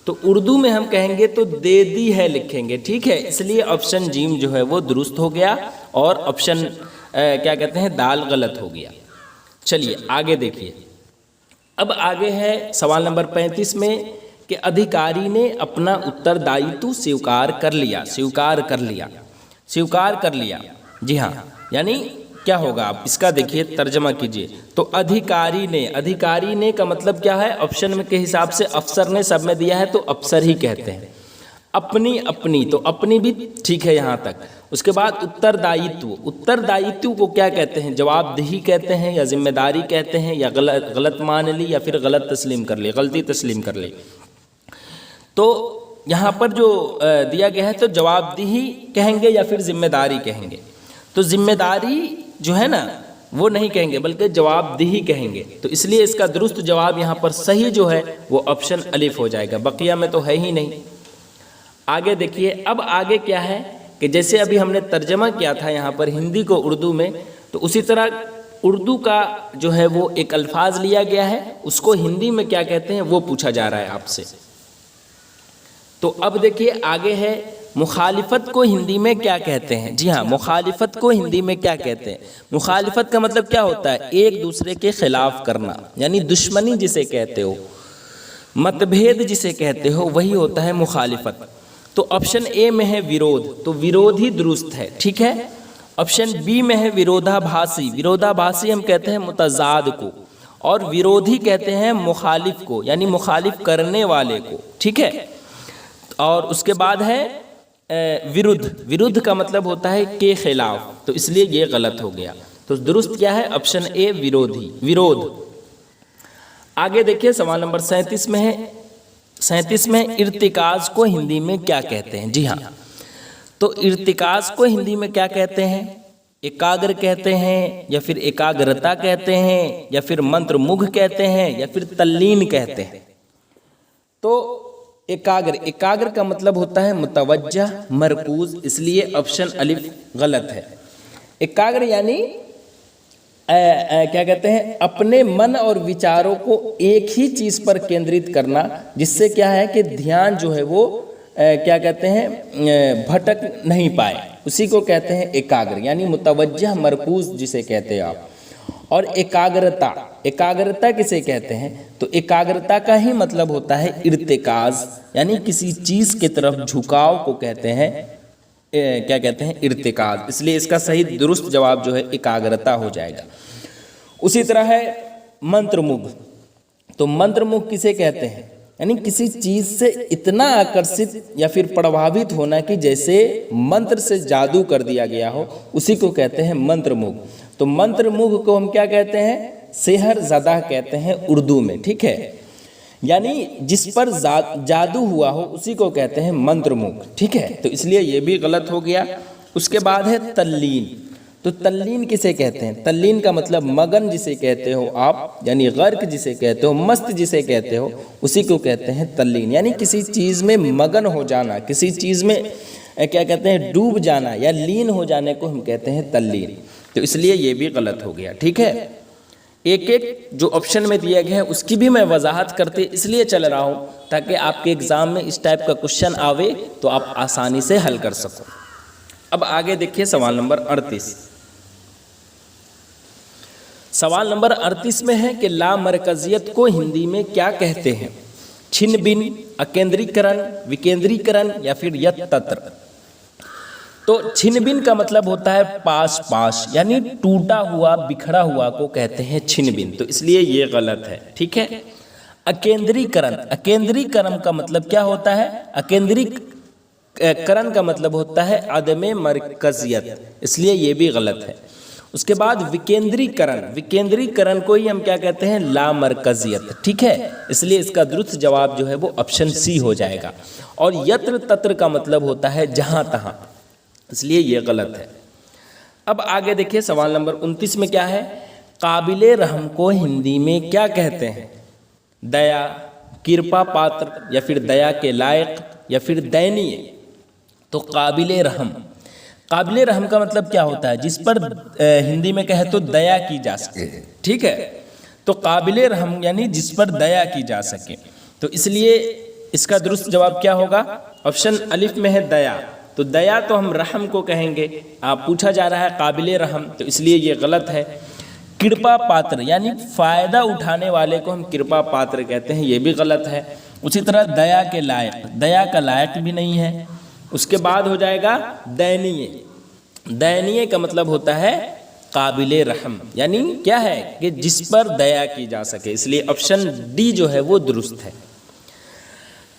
S1: तो उर्दू में हम कहेंगे तो दे दी है लिखेंगे। ठीक है, इसलिए ऑप्शन जीम जो है वो दुरुस्त हो गया और ऑप्शन क्या कहते हैं दाल गलत हो गया। चलिए आगे देखिए। अब आगे है सवाल नंबर 35 में कि अधिकारी ने अपना उत्तरदायित्व स्वीकार कर लिया। स्वीकार कर लिया, जी हाँ, यानी क्या होगा? आप इसका देखिए तर्जमा कीजिए। तो अधिकारी ने का मतलब क्या है? ऑप्शन में के हिसाब से अफसर ने सब में दिया है तो अफसर ही कहते हैं। अपनी, तो अपनी भी ठीक है यहाँ तक। उसके बाद उत्तरदायित्व को क्या कहते हैं? जवाबदेही कहते हैं या जिम्मेदारी कहते हैं या गलत मान ली या फिर गलती तस्लीम कर ली। तो यहाँ पर जो दिया गया है तो जवाबदेही कहेंगे या फिर जिम्मेदारी कहेंगे? तो जिम्मेदारी जो है ना वो नहीं कहेंगे बल्कि जवाबदेही कहेंगे। तो इसलिए इसका दुरुस्त जवाब यहाँ पर सही जो है वो ऑप्शन अलिफ हो जाएगा, बकिया में तो है ही नहीं। आगे देखिए। अब आगे क्या है कि जैसे अभी हमने तर्जमा किया था यहाँ पर हिंदी को उर्दू में, तो उसी तरह उर्दू का जो है वो एक अल्फाज लिया गया है, उसको हिंदी में क्या कहते हैं वो पूछा जा रहा है आपसे। तो अब देखिए आगे है मुखालिफत को हिंदी में क्या कहते हैं? जी हाँ, मुखालिफत को हिंदी में क्या कहते हैं? मुखालिफत का मतलब क्या होता है? एक दूसरे के खिलाफ करना, यानी दुश्मनी जिसे कहते हो, मतभेद जिसे कहते हो, वही होता है मुखालिफत। तो ऑप्शन ए में है विरोध, तो विरोध ही दुरुस्त है। ठीक है। ऑप्शन बी में है विरोधाभासी हम कहते हैं मुतजाद को, और विरोधी कहते हैं मुखालिफ को, यानी मुखालिफ करने वाले को। ठीक है। और उसके बाद है विरुद्ध का मतलब होता है के खिलाफ, तो इसलिए ये गलत हो गया। तो दुरुस्त क्या है? ऑप्शन ए विरोध। आगे देखिए सवाल नंबर 37 में है। 37 में इर्तिकाज को हिंदी में क्या कहते हैं? जी हाँ, तो इर्तिकाज को हिंदी में क्या कहते हैं? एकाग्र कहते हैं या फिर एकाग्रता कहते हैं या फिर मंत्रमुग्ध कहते हैं या फिर तल्लीन कहते हैं? तो एकाग्र का मतलब होता है मुतवज्जह, मरकूज, इसलिए ऑप्शन अलिफ गलत है। एकाग्र यानी क्या कहते हैं? अपने मन और विचारों को एक ही चीज़ पर केंद्रित करना, जिससे क्या है कि ध्यान जो है वो क्या कहते हैं भटक नहीं पाए, उसी को कहते हैं एकाग्र, यानी मुतवज्जह मरकूज जिसे कहते हैं आप। और एकाग्रता किसे कहते हैं? तो एकाग्रता का ही मतलब होता है इर्तिकाज, यानी किसी चीज़ की तरफ झुकाव को कहते हैं क्या कहते हैं? इर्तिकाज। इसलिए इसका सही दुरुस्त जवाब जो है एकाग्रता हो जाएगा। उसी तरह है मंत्रमुग्ध, तो मंत्रमुग्ध किसे कहते हैं? यानी किसी चीज़ से इतना आकर्षित या फिर प्रभावित होना कि जैसे मंत्र से जादू कर दिया गया हो, उसी को कहते हैं मंत्रमुग्ध। तो मंत्रमुग्ध को हम क्या कहते हैं? सेहरज़दा कहते हैं उर्दू में। ठीक है, यानी जिस पर जादू हुआ हो उसी को कहते हैं मंत्रमुग्ध। ठीक है, तो इसलिए ये भी गलत हो गया। उसके बाद है तल्लीन। तो तल्लीन किसे कहते हैं? तल्लीन का मतलब मगन जिसे कहते हो आप, यानी गर्क जिसे कहते हो, मस्त जिसे कहते हो, उसी को कहते हैं तल्लीन। यानी किसी चीज़ में मगन हो जाना, किसी चीज़ में क्या कहते हैं, डूब जाना या लीन हो जाने को हम कहते हैं तल्लीन। तो इसलिए ये भी गलत हो गया। ठीक है, एक एक जो ऑप्शन में दिया गया है उसकी भी मैं वजाहत करते इसलिए चल रहा हूँ ताकि आपके एग्ज़ाम में इस टाइप का क्वेश्चन आवे तो आप आसानी से हल कर सको। अब आगे देखिए सवाल नंबर 38। सवाल नंबर 38 में है कि लामरकजियत को हिंदी में क्या कहते हैं? छिन्न भिन्न, अकेंद्रीकरण, विकेंद्रीकरण या फिर यत्र। तो छिन्न भिन्न का मतलब होता है पास पास, यानी टूटा हुआ बिखरा हुआ को कहते हैं छिन्न भिन्न, तो इसलिए ये गलत है। ठीक है, अकेंद्रीकरण, अकेंद्रीकरण का मतलब क्या होता है? अकेंद्रीकरण का मतलब होता है अदम मरकजियत, इसलिए ये भी गलत है। उसके बाद विकेंद्रीकरण, विकेंद्रीकरण को ही हम क्या कहते हैं? लामरकजियत। ठीक है, इसलिए इसका दुरुस्त जवाब जो है वो ऑप्शन सी हो जाएगा। और यत्र तत्र का मतलब होता है जहां तहां, इसलिए ये गलत है। अब आगे देखिए सवाल नंबर 29 में क्या है? काबिले रहम को हिंदी में क्या कहते हैं? दया, कृपा पात्र या फिर दया के लायक या फिर दयनीय। तो काबिले रहम, काबिले रहम का मतलब क्या होता है? जिस पर हिंदी में कहे तो दया की जा सके। ठीक है, तो काबिले रहम यानी जिस पर दया की जा सके, तो इसलिए इसका दुरुस्त जवाब क्या होगा? ऑप्शन अलिफ में है दया। तो दया तो हम रहम को कहेंगे, आप पूछा जा रहा है काबिले रहम, तो इसलिए ये गलत है। कृपा पात्र यानी फ़ायदा उठाने वाले को हम कृपा पात्र कहते हैं, ये भी गलत है। उसी तरह दया के लायक, दया का लायक भी नहीं है। उसके बाद हो जाएगा दयनीय, दयनीय का मतलब होता है काबिले रहम, यानी क्या है कि जिस पर दया की जा सके, इसलिए ऑप्शन डी जो है वो दुरुस्त है।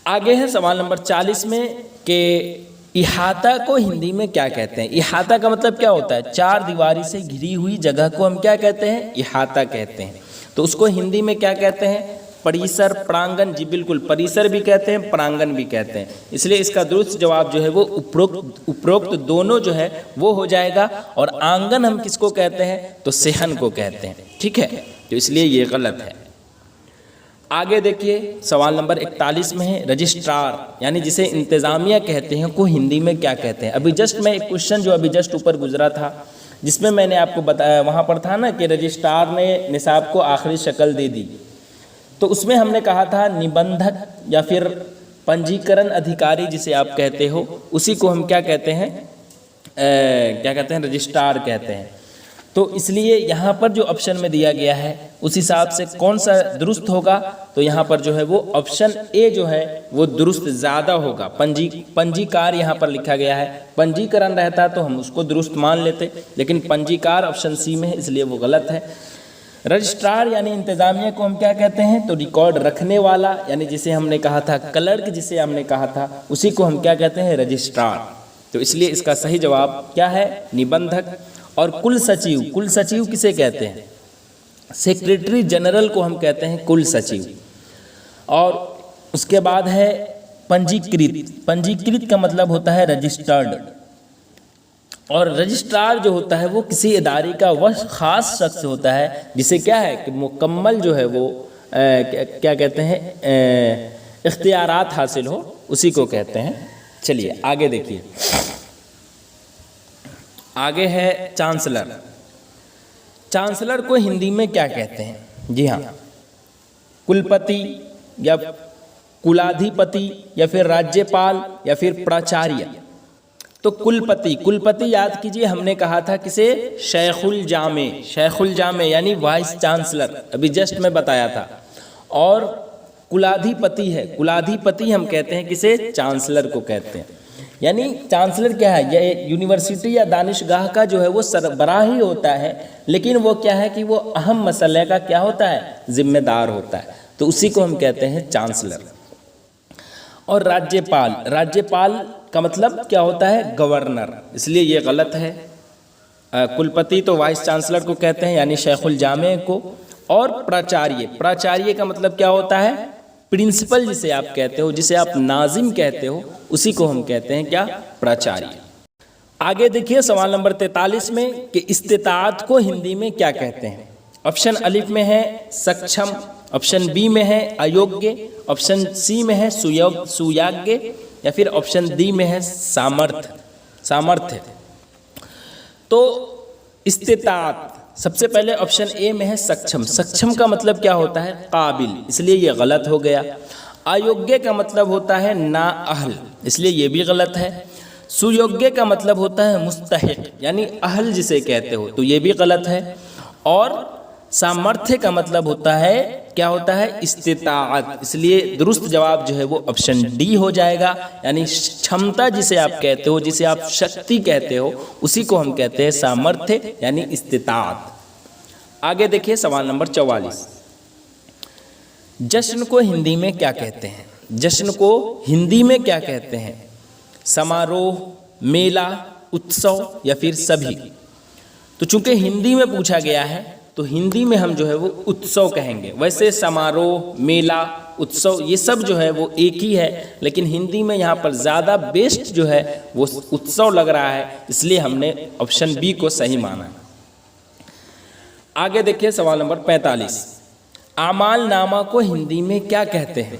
S1: आगे है सवाल नंबर 40 में कि इहाता को हिंदी में क्या कहते हैं? इहाता का मतलब क्या होता है? चार दीवारी से घिरी हुई जगह को हम क्या कहते हैं? इहाता कहते हैं। तो उसको हिंदी में क्या कहते हैं? परिसर, प्रांगण। जी बिल्कुल, परिसर भी कहते हैं, प्रांगण भी कहते हैं। इसलिए इसका दुरुस्त जवाब जो है वो उपरोक्त दोनों जो है वो हो जाएगा। और आंगन हम किसको कहते हैं? तो सेहन को कहते हैं। ठीक है, तो इसलिए ये गलत है। आगे देखिए सवाल नंबर 41 में है रजिस्ट्रार यानी जिसे इंतज़ामिया कहते हैं को हिंदी में क्या कहते हैं? अभी जस्ट मैं एक क्वेश्चन जो अभी जस्ट ऊपर गुजरा था जिसमें मैंने आपको बताया, वहाँ पर था ना कि रजिस्ट्रार ने निसाब को आखिरी शक्ल दे दी, तो उसमें हमने कहा था निबंधक या फिर पंजीकरण अधिकारी जिसे आप कहते हो, उसी को हम क्या कहते हैं? क्या कहते हैं? रजिस्ट्रार कहते हैं। तो इसलिए यहाँ पर जो ऑप्शन में दिया गया है उस हिसाब से कौन सा दुरुस्त होगा? तो यहाँ पर जो है वो ऑप्शन ए जो है वो दुरुस्त ज़्यादा होगा। पंजीकार यहाँ पर लिखा गया है, पंजीकरण रहता तो हम उसको दुरुस्त मान लेते, लेकिन पंजीकार ऑप्शन सी में है, इसलिए वो गलत है। रजिस्ट्रार यानी इंतज़ामिया को हम क्या कहते हैं? तो रिकॉर्ड रखने वाला, यानी जिसे हमने कहा था क्लर्क, जिसे हमने कहा था, उसी को हम क्या कहते हैं? रजिस्ट्रार। तो इसलिए इसका सही जवाब क्या है? निबंधक। और कुल सचिव, कुल सचिव किसे कहते हैं? सेक्रेटरी जनरल को हम कहते हैं कुल सचिव। और उसके बाद है पंजीकृत, पंजीकृत का मतलब होता है रजिस्टर्ड। और रजिस्ट्रार जो होता है वो किसी इदारे का वह खास शख्स होता है जिसे क्या है कि मुकम्मल जो है वो क्या कहते हैं? इख्तियारात हासिल हो, उसी को कहते हैं। चलिए आगे देखिए, आगे है चांसलर। चांसलर को हिंदी में क्या कहते हैं? जी हाँ, कुलपति या कुलाधिपति या फिर राज्यपाल या फिर प्राचार्य। तो कुलपति, कुलपति याद कीजिए हमने कहा था किसे? शेखुल जामे, शेखुल जामे यानी वाइस चांसलर, अभी जस्ट मैं बताया था। और कुलाधिपति है, कुलाधिपति हम कहते हैं किसे? चांसलर को कहते हैं। यानी चांसलर क्या है? यह यूनिवर्सिटी या दानिशगाह का जो है वो सरबराह ही होता है, लेकिन वो क्या है कि वो अहम मसले का क्या होता है? जिम्मेदार होता है, तो उसी को हम कहते हैं चांसलर। और राज्यपाल, राज्यपाल का मतलब क्या होता है? गवर्नर, इसलिए ये गलत है। कुलपति तो वाइस चांसलर को कहते हैं यानी शेखुल जामे को। और प्राचार्य, प्राचार्य का मतलब क्या होता है? प्रिंसिपल जिसे आप कहते हो, जिसे आप नाजिम कहते हो, उसी को हम कहते हैं क्या? प्राचार्य। आगे देखिए सवाल नंबर 43 में कि इस्तिताअत को हिंदी में क्या कहते हैं। ऑप्शन अलिफ में है सक्षम, ऑप्शन बी में है अयोग्य, ऑप्शन सी में है सुयोग्य, या फिर ऑप्शन डी में है सामर्थ्य। तो इस्तिताअत सबसे पहले ऑप्शन ए में है सक्षम। सक्षम का मतलब क्या होता है? काबिल, इसलिए ये गलत हो गया। अयोग्य का मतलब होता है नाअहल, इसलिए ये भी गलत है। सुयोग्य का मतलब होता है मुस्तहिक, यानी अहल जिसे कहते हो, तो ये भी गलत है। और सामर्थ्य का मतलब होता है, क्या होता है? इस्तिताअत, इसलिए दुरुस्त जवाब जो है वो ऑप्शन डी हो जाएगा। यानी क्षमता जिसे आप कहते हो, जिसे आप शक्ति कहते हो, उसी को हम कहते हैं सामर्थ्य यानी इस्तिताअत। आगे देखिए सवाल नंबर 44, जश्न को हिंदी में क्या कहते हैं? जश्न को हिंदी में क्या कहते हैं? समारोह, मेला, उत्सव या फिर सभी? तो चूंकि हिंदी में पूछा गया है तो हिंदी में हम जो है वो उत्सव कहेंगे। वैसे समारोह, मेला, उत्सव ये सब जो है वो एक ही है, लेकिन हिंदी में यहाँ पर ज़्यादा बेस्ट जो है वो उत्सव लग रहा है, इसलिए हमने ऑप्शन बी को सही माना। आगे देखिए सवाल नंबर 45, आमाल नामा को हिंदी में क्या कहते हैं?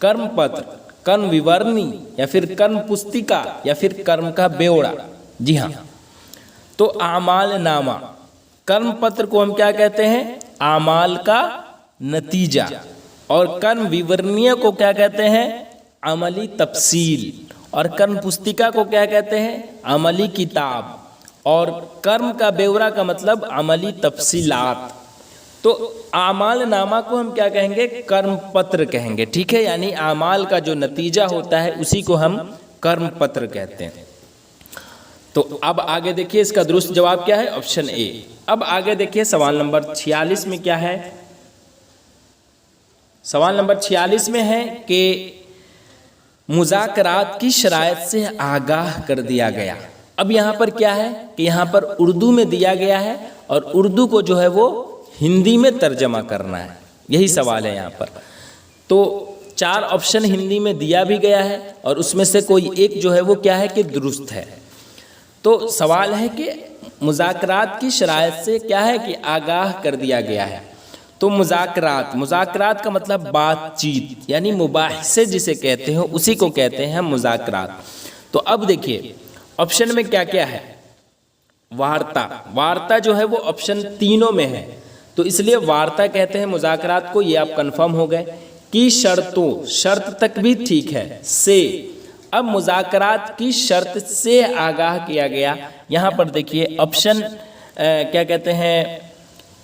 S1: कर्म पत्र, कर्म विवरणी या फिर कर्म पुस्तिका या फिर कर्म का ब्यौरा? जी हाँ, तो आमाल नामा, कर्म पत्र को हम क्या कहते हैं? आमाल का नतीजा। और कर्म विवरणीय को क्या कहते हैं? अमली तफसील। और कर्म पुस्तिका को क्या कहते हैं? अमली किताब। और कर्म का ब्यौरा का मतलब अमली तफसीलात। तो आमाल नामा को हम क्या कहेंगे? कर्म पत्र कहेंगे, ठीक है। यानी आमाल का जो नतीजा होता है उसी को हम कर्म पत्र कहते हैं। तो अब आगे देखिए इसका दुरुस्त जवाब क्या है? Option A. अब आगे देखिए सवाल नंबर 46 में क्या है? सवाल नंबर 46 में है कि मुज़ाकरात की शराइत से आगाह कर दिया गया। अब यहाँ पर क्या है कि यहाँ पर उर्दू में दिया गया है और उर्दू को जो है वो हिंदी में तर्जमा करना है, यही सवाल है यहाँ पर। तो 4 ऑप्शन हिंदी में दिया भी गया है और उसमें से कोई एक जो है वो क्या है कि दुरुस्त है। तो सवाल है कि मुज़ाकरात की शराइत से क्या है कि आगाह कर दिया गया है। तो मुज़ाकरात का मतलब बातचीत, यानी मुबाहिसे जिसे कहते हो उसी को कहते हैं हम मुज़ाकरात। तो अब देखिए ऑप्शन में क्या क्या है? वार्ता जो है वो ऑप्शन तीनों में है, तो इसलिए वार्ता कहते हैं मुज़ाकरात को, ये आप कंफर्म हो गए। कि शर्त तक भी ठीक है। से, अब मुज़ाकरात की शर्त से आगाह किया गया। यहाँ पर देखिए ऑप्शन क्या कहते हैं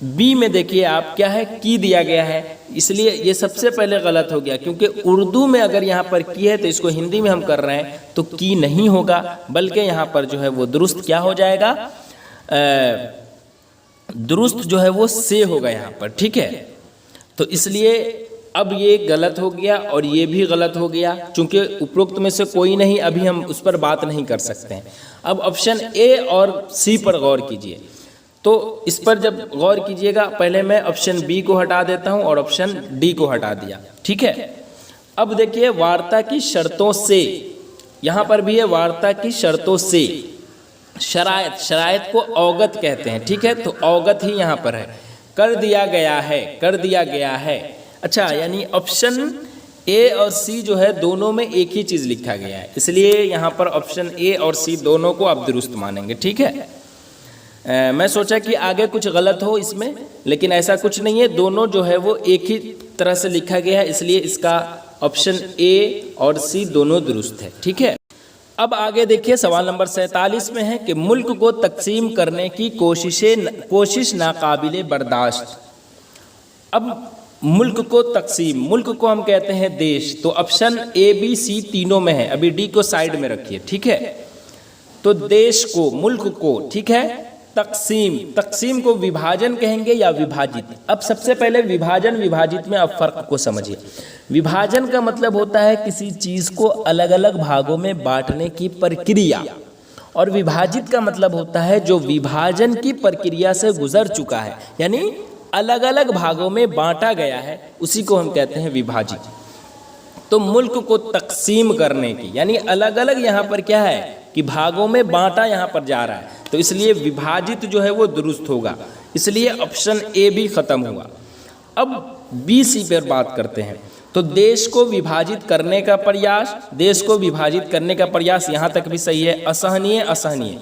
S1: बी में देखिए आप क्या है की दिया गया है, इसलिए ये सबसे पहले गलत हो गया, क्योंकि उर्दू में अगर यहाँ पर की है तो इसको हिंदी में हम कर रहे हैं तो की नहीं होगा, बल्कि यहाँ पर जो है वो दुरुस्त क्या हो जाएगा? दुरुस्त जो है वो से होगा यहाँ पर, ठीक है। तो इसलिए अब ये गलत हो गया और ये भी गलत हो गया, चूंकि उपरोक्त में से कोई नहीं, अभी हम उस पर बात नहीं कर सकते हैं। अब ऑप्शन ए और सी पर गौर कीजिए। तो इस पर जब गौर कीजिएगा, पहले मैं ऑप्शन बी को हटा देता हूं और ऑप्शन डी को हटा दिया, ठीक है। अब देखिए वार्ता की शर्तों से, यहाँ पर भी है वार्ता की शर्तों से। शरायत को अवगत कहते हैं, ठीक है, तो अवगत ही यहाँ पर है। कर दिया गया है। अच्छा, यानी ऑप्शन ए और सी जो है दोनों में एक ही चीज़ लिखा गया है, इसलिए यहाँ पर ऑप्शन ए और सी दोनों को आप दुरुस्त मानेंगे, ठीक है। मैं सोचा कि आगे कुछ गलत हो इसमें, लेकिन ऐसा कुछ नहीं है, दोनों जो है वो एक ही तरह से लिखा गया है, इसलिए इसका ऑप्शन ए और सी दोनों दुरुस्त है, ठीक है। अब आगे देखिए सवाल नंबर 47 में है कि मुल्क को तकसीम करने की कोशिश नाकाबिले बर्दाश्त। अब मुल्क को तकसीम, मुल्क को हम कहते हैं देश, तो ऑप्शन ए बी सी तीनों में है, अभी डी को साइड में रखिए, ठीक है। तो देश को, मुल्क को, ठीक है, तकसीम को विभाजन कहेंगे या विभाजित। अब सबसे पहले विभाजन विभाजित में आप फर्क को समझिए। विभाजन का मतलब होता है किसी चीज को अलग अलग भागों में बांटने की प्रक्रिया, और विभाजित का मतलब होता है जो विभाजन की प्रक्रिया से गुजर चुका है, यानी अलग अलग भागों में बांटा गया है, उसी को हम कहते हैं विभाजित। तो मुल्क को तकसीम करने की, यानी अलग अलग यहाँ पर क्या है कि भागों में बांटा यहाँ पर जा रहा है, तो इसलिए विभाजित जो है वो दुरुस्त होगा, इसलिए ऑप्शन ए भी खत्म हुआ। अब बी सी पर बात करते हैं। तो देश को विभाजित करने का प्रयास, देश को विभाजित करने का प्रयास यहाँ तक भी सही है, असहनीय असहनीय।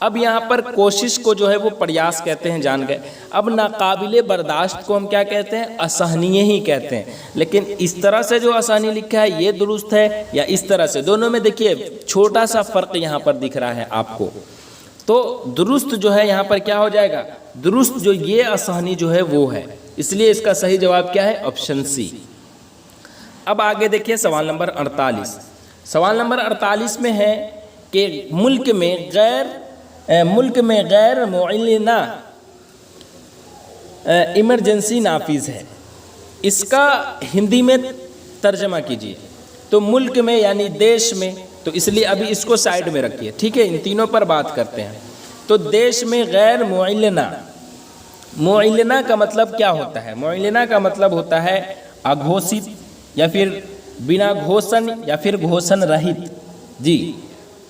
S1: अब यहाँ पर कोशिश को जो है वो प्रयास कहते हैं, जान गए। अब नाकाबिले बर्दाश्त को हम क्या कहते हैं, असहनीय ही कहते हैं। लेकिन इस तरह से जो असहनीय लिखा है ये दुरुस्त है, या इस तरह से, दोनों में देखिए छोटा सा फर्क यहाँ पर दिख रहा है आपको। तो दुरुस्त जो है यहाँ पर क्या हो जाएगा, दुरुस्त जो ये असहनीय जो है वो है, इसलिए इसका सही जवाब क्या है, ऑप्शन सी। अब आगे देखिए सवाल नंबर 48। सवाल नंबर 48 में है कि मुल्क में गैर मुअल्लिना इमरजेंसी नाफिज है, इसका हिंदी में तर्जमा कीजिए। तो मुल्क में यानी देश में, तो इसलिए अभी इसको साइड में रखिए, ठीक है, इन तीनों पर बात करते हैं। तो देश में गैर मुअल्लिना, मुअल्लिना का मतलब क्या होता है, मुअल्लिना का मतलब होता है अघोषित या फिर बिना घोषण या फिर घोषण रहित जी।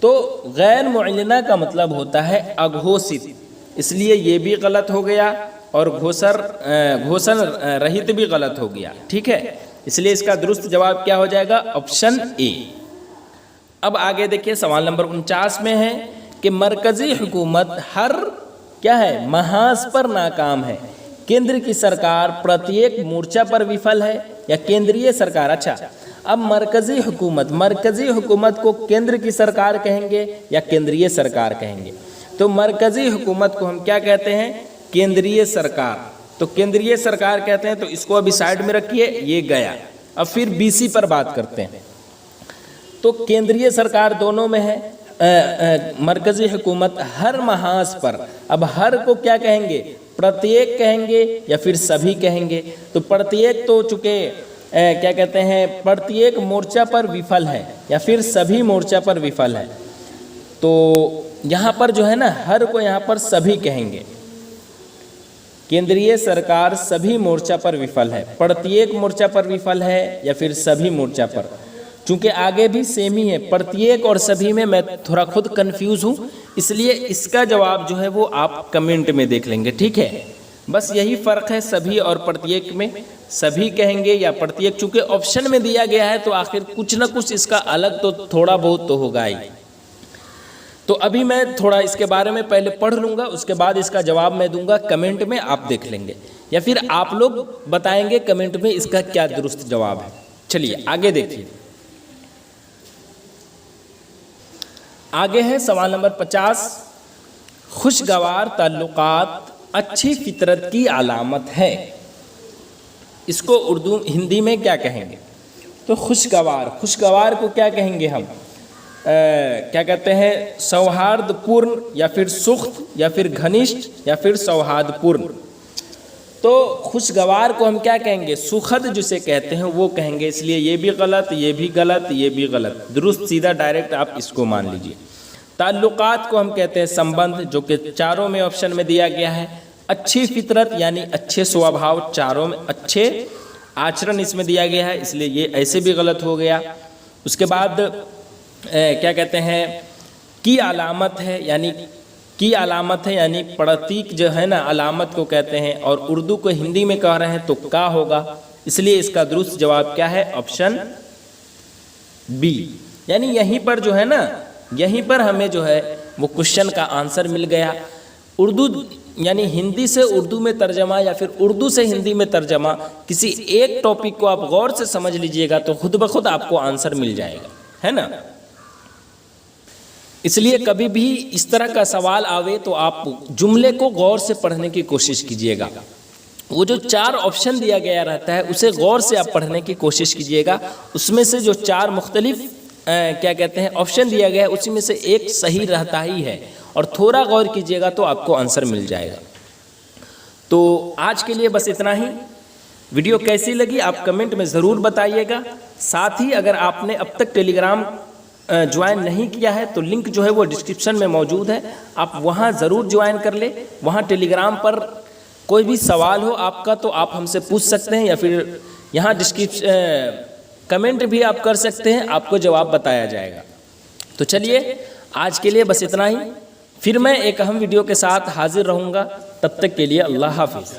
S1: तो गैर मुअल्लिना का मतलब होता है अघोषित, इसलिए ये भी गलत हो गया और घोषण रहित भी गलत हो गया, ठीक है, इसलिए इसका दुरुस्त जवाब क्या हो जाएगा, ऑप्शन ए। अब आगे देखिए सवाल नंबर 49 में है कि मरकजी हुकूमत हर क्या है, महाज पर नाकाम है, केंद्र की सरकार प्रत्येक मोर्चा पर विफल है, या केंद्रीय सरकार, अच्छा अब मरकजी हुकूमत को केंद्र की सरकार कहेंगे या केंद्रीय सरकार कहेंगे। तो मरकजी हुकूमत को हम क्या कहते हैं, केंद्रीय सरकार, तो केंद्रीय सरकार कहते हैं, तो इसको अभी साइड में रखिए, ये गया। अब फिर बीसी पर बात करते हैं। तो केंद्रीय सरकार दोनों में है, मरकजी हुकूमत हर महाज पर, अब हर को क्या कहेंगे, प्रत्येक कहेंगे या फिर सभी कहेंगे। तो प्रत्येक तो चूंकि क्या कहते हैं, प्रत्येक मोर्चा पर विफल है या फिर सभी मोर्चा पर विफल है, तो यहाँ पर जो है ना, हर को यहाँ पर सभी कहेंगे। केंद्रीय सरकार सभी मोर्चा पर विफल है, प्रत्येक मोर्चा पर विफल है या फिर सभी मोर्चा पर, चूंकि आगे भी सेम ही है, प्रत्येक और सभी में मैं थोड़ा खुद कंफ्यूज हूँ, इसलिए इसका जवाब जो है वो आप कमेंट में देख लेंगे, ठीक है। बस यही फ़र्क है सभी और प्रत्येक में, सभी कहेंगे या प्रत्येक, चूंकि ऑप्शन में दिया गया है तो आखिर कुछ ना कुछ इसका अलग तो थोड़ा बहुत तो होगा ही। तो अभी मैं थोड़ा इसके बारे में पहले पढ़ लूँगा, उसके बाद इसका जवाब मैं दूंगा, कमेंट में आप देख लेंगे या फिर आप लोग बताएंगे कमेंट में इसका क्या दुरुस्त जवाब है। चलिए आगे देखिए, आगे है सवाल नंबर 50। खुशगवार ताल्लुकात अच्छी फितरत की अलामत है, इसको उर्दू हिंदी में क्या कहेंगे। तो खुशगवार को क्या कहेंगे हम, क्या कहते हैं, सौहार्दपूर्ण या फिर सुख्त या फिर घनिष्ठ या फिर सौहार्दपूर्ण। तो खुशगवार को हम क्या कहेंगे, सुखद जिसे कहते हैं वो कहेंगे, इसलिए ये भी गलत, ये भी गलत, ये भी गलत, दुरुस्त सीधा डायरेक्ट आप इसको मान लीजिए। ताल्लुकात को हम कहते हैं संबंध, जो कि चारों में ऑप्शन में दिया गया है। अच्छी फितरत यानी अच्छे स्वभाव, चारों में अच्छे आचरण इसमें दिया गया है, इसलिए ये ऐसे भी गलत हो गया। उसके बाद क्या कहते हैं, की अलामत है, यानी प्रतीक जो है ना, अलामत को कहते हैं, और उर्दू को हिंदी में कह रहे हैं तो का होगा, इसलिए इसका दुरुस्त जवाब क्या है, ऑप्शन बी। यानी यहीं पर जो है ना, यहीं पर हमें जो है वो क्वेश्चन का आंसर मिल गया। उर्दू यानी हिंदी से उर्दू में तर्जमा या फिर उर्दू से हिंदी में तर्जमा, किसी एक टॉपिक को आप गौर से समझ लीजिएगा तो खुद ब खुद आपको आंसर मिल जाएगा, है ना। इसलिए कभी भी इस तरह का सवाल आवे तो आप जुमले को गौर से पढ़ने की कोशिश कीजिएगा। वो जो 4 ऑप्शन दिया गया रहता है उसे गौर से आप पढ़ने की कोशिश कीजिएगा। उसमें से जो 4 मुख्तलिफ क्या कहते हैं ऑप्शन दिया गया है, उसी में से एक सही रहता ही है, और थोड़ा गौर कीजिएगा तो आपको आंसर मिल जाएगा। तो आज के लिए बस इतना ही। वीडियो कैसी लगी आप कमेंट में ज़रूर बताइएगा। साथ ही अगर आपने अब तक टेलीग्राम ज्वाइन नहीं किया है तो लिंक जो है वो डिस्क्रिप्शन में मौजूद है, आप वहाँ ज़रूर ज्वाइन कर ले। वहाँ टेलीग्राम पर कोई भी सवाल हो आपका तो आप हमसे पूछ सकते हैं, या फिर यहाँ कमेंट भी आप कर सकते हैं, आपको जवाब बताया जाएगा। तो चलिए आज के लिए बस इतना ही। फिर मैं एक अहम वीडियो के साथ हाजिर रहूँगा। तब तक के लिए अल्लाह हाफिज़।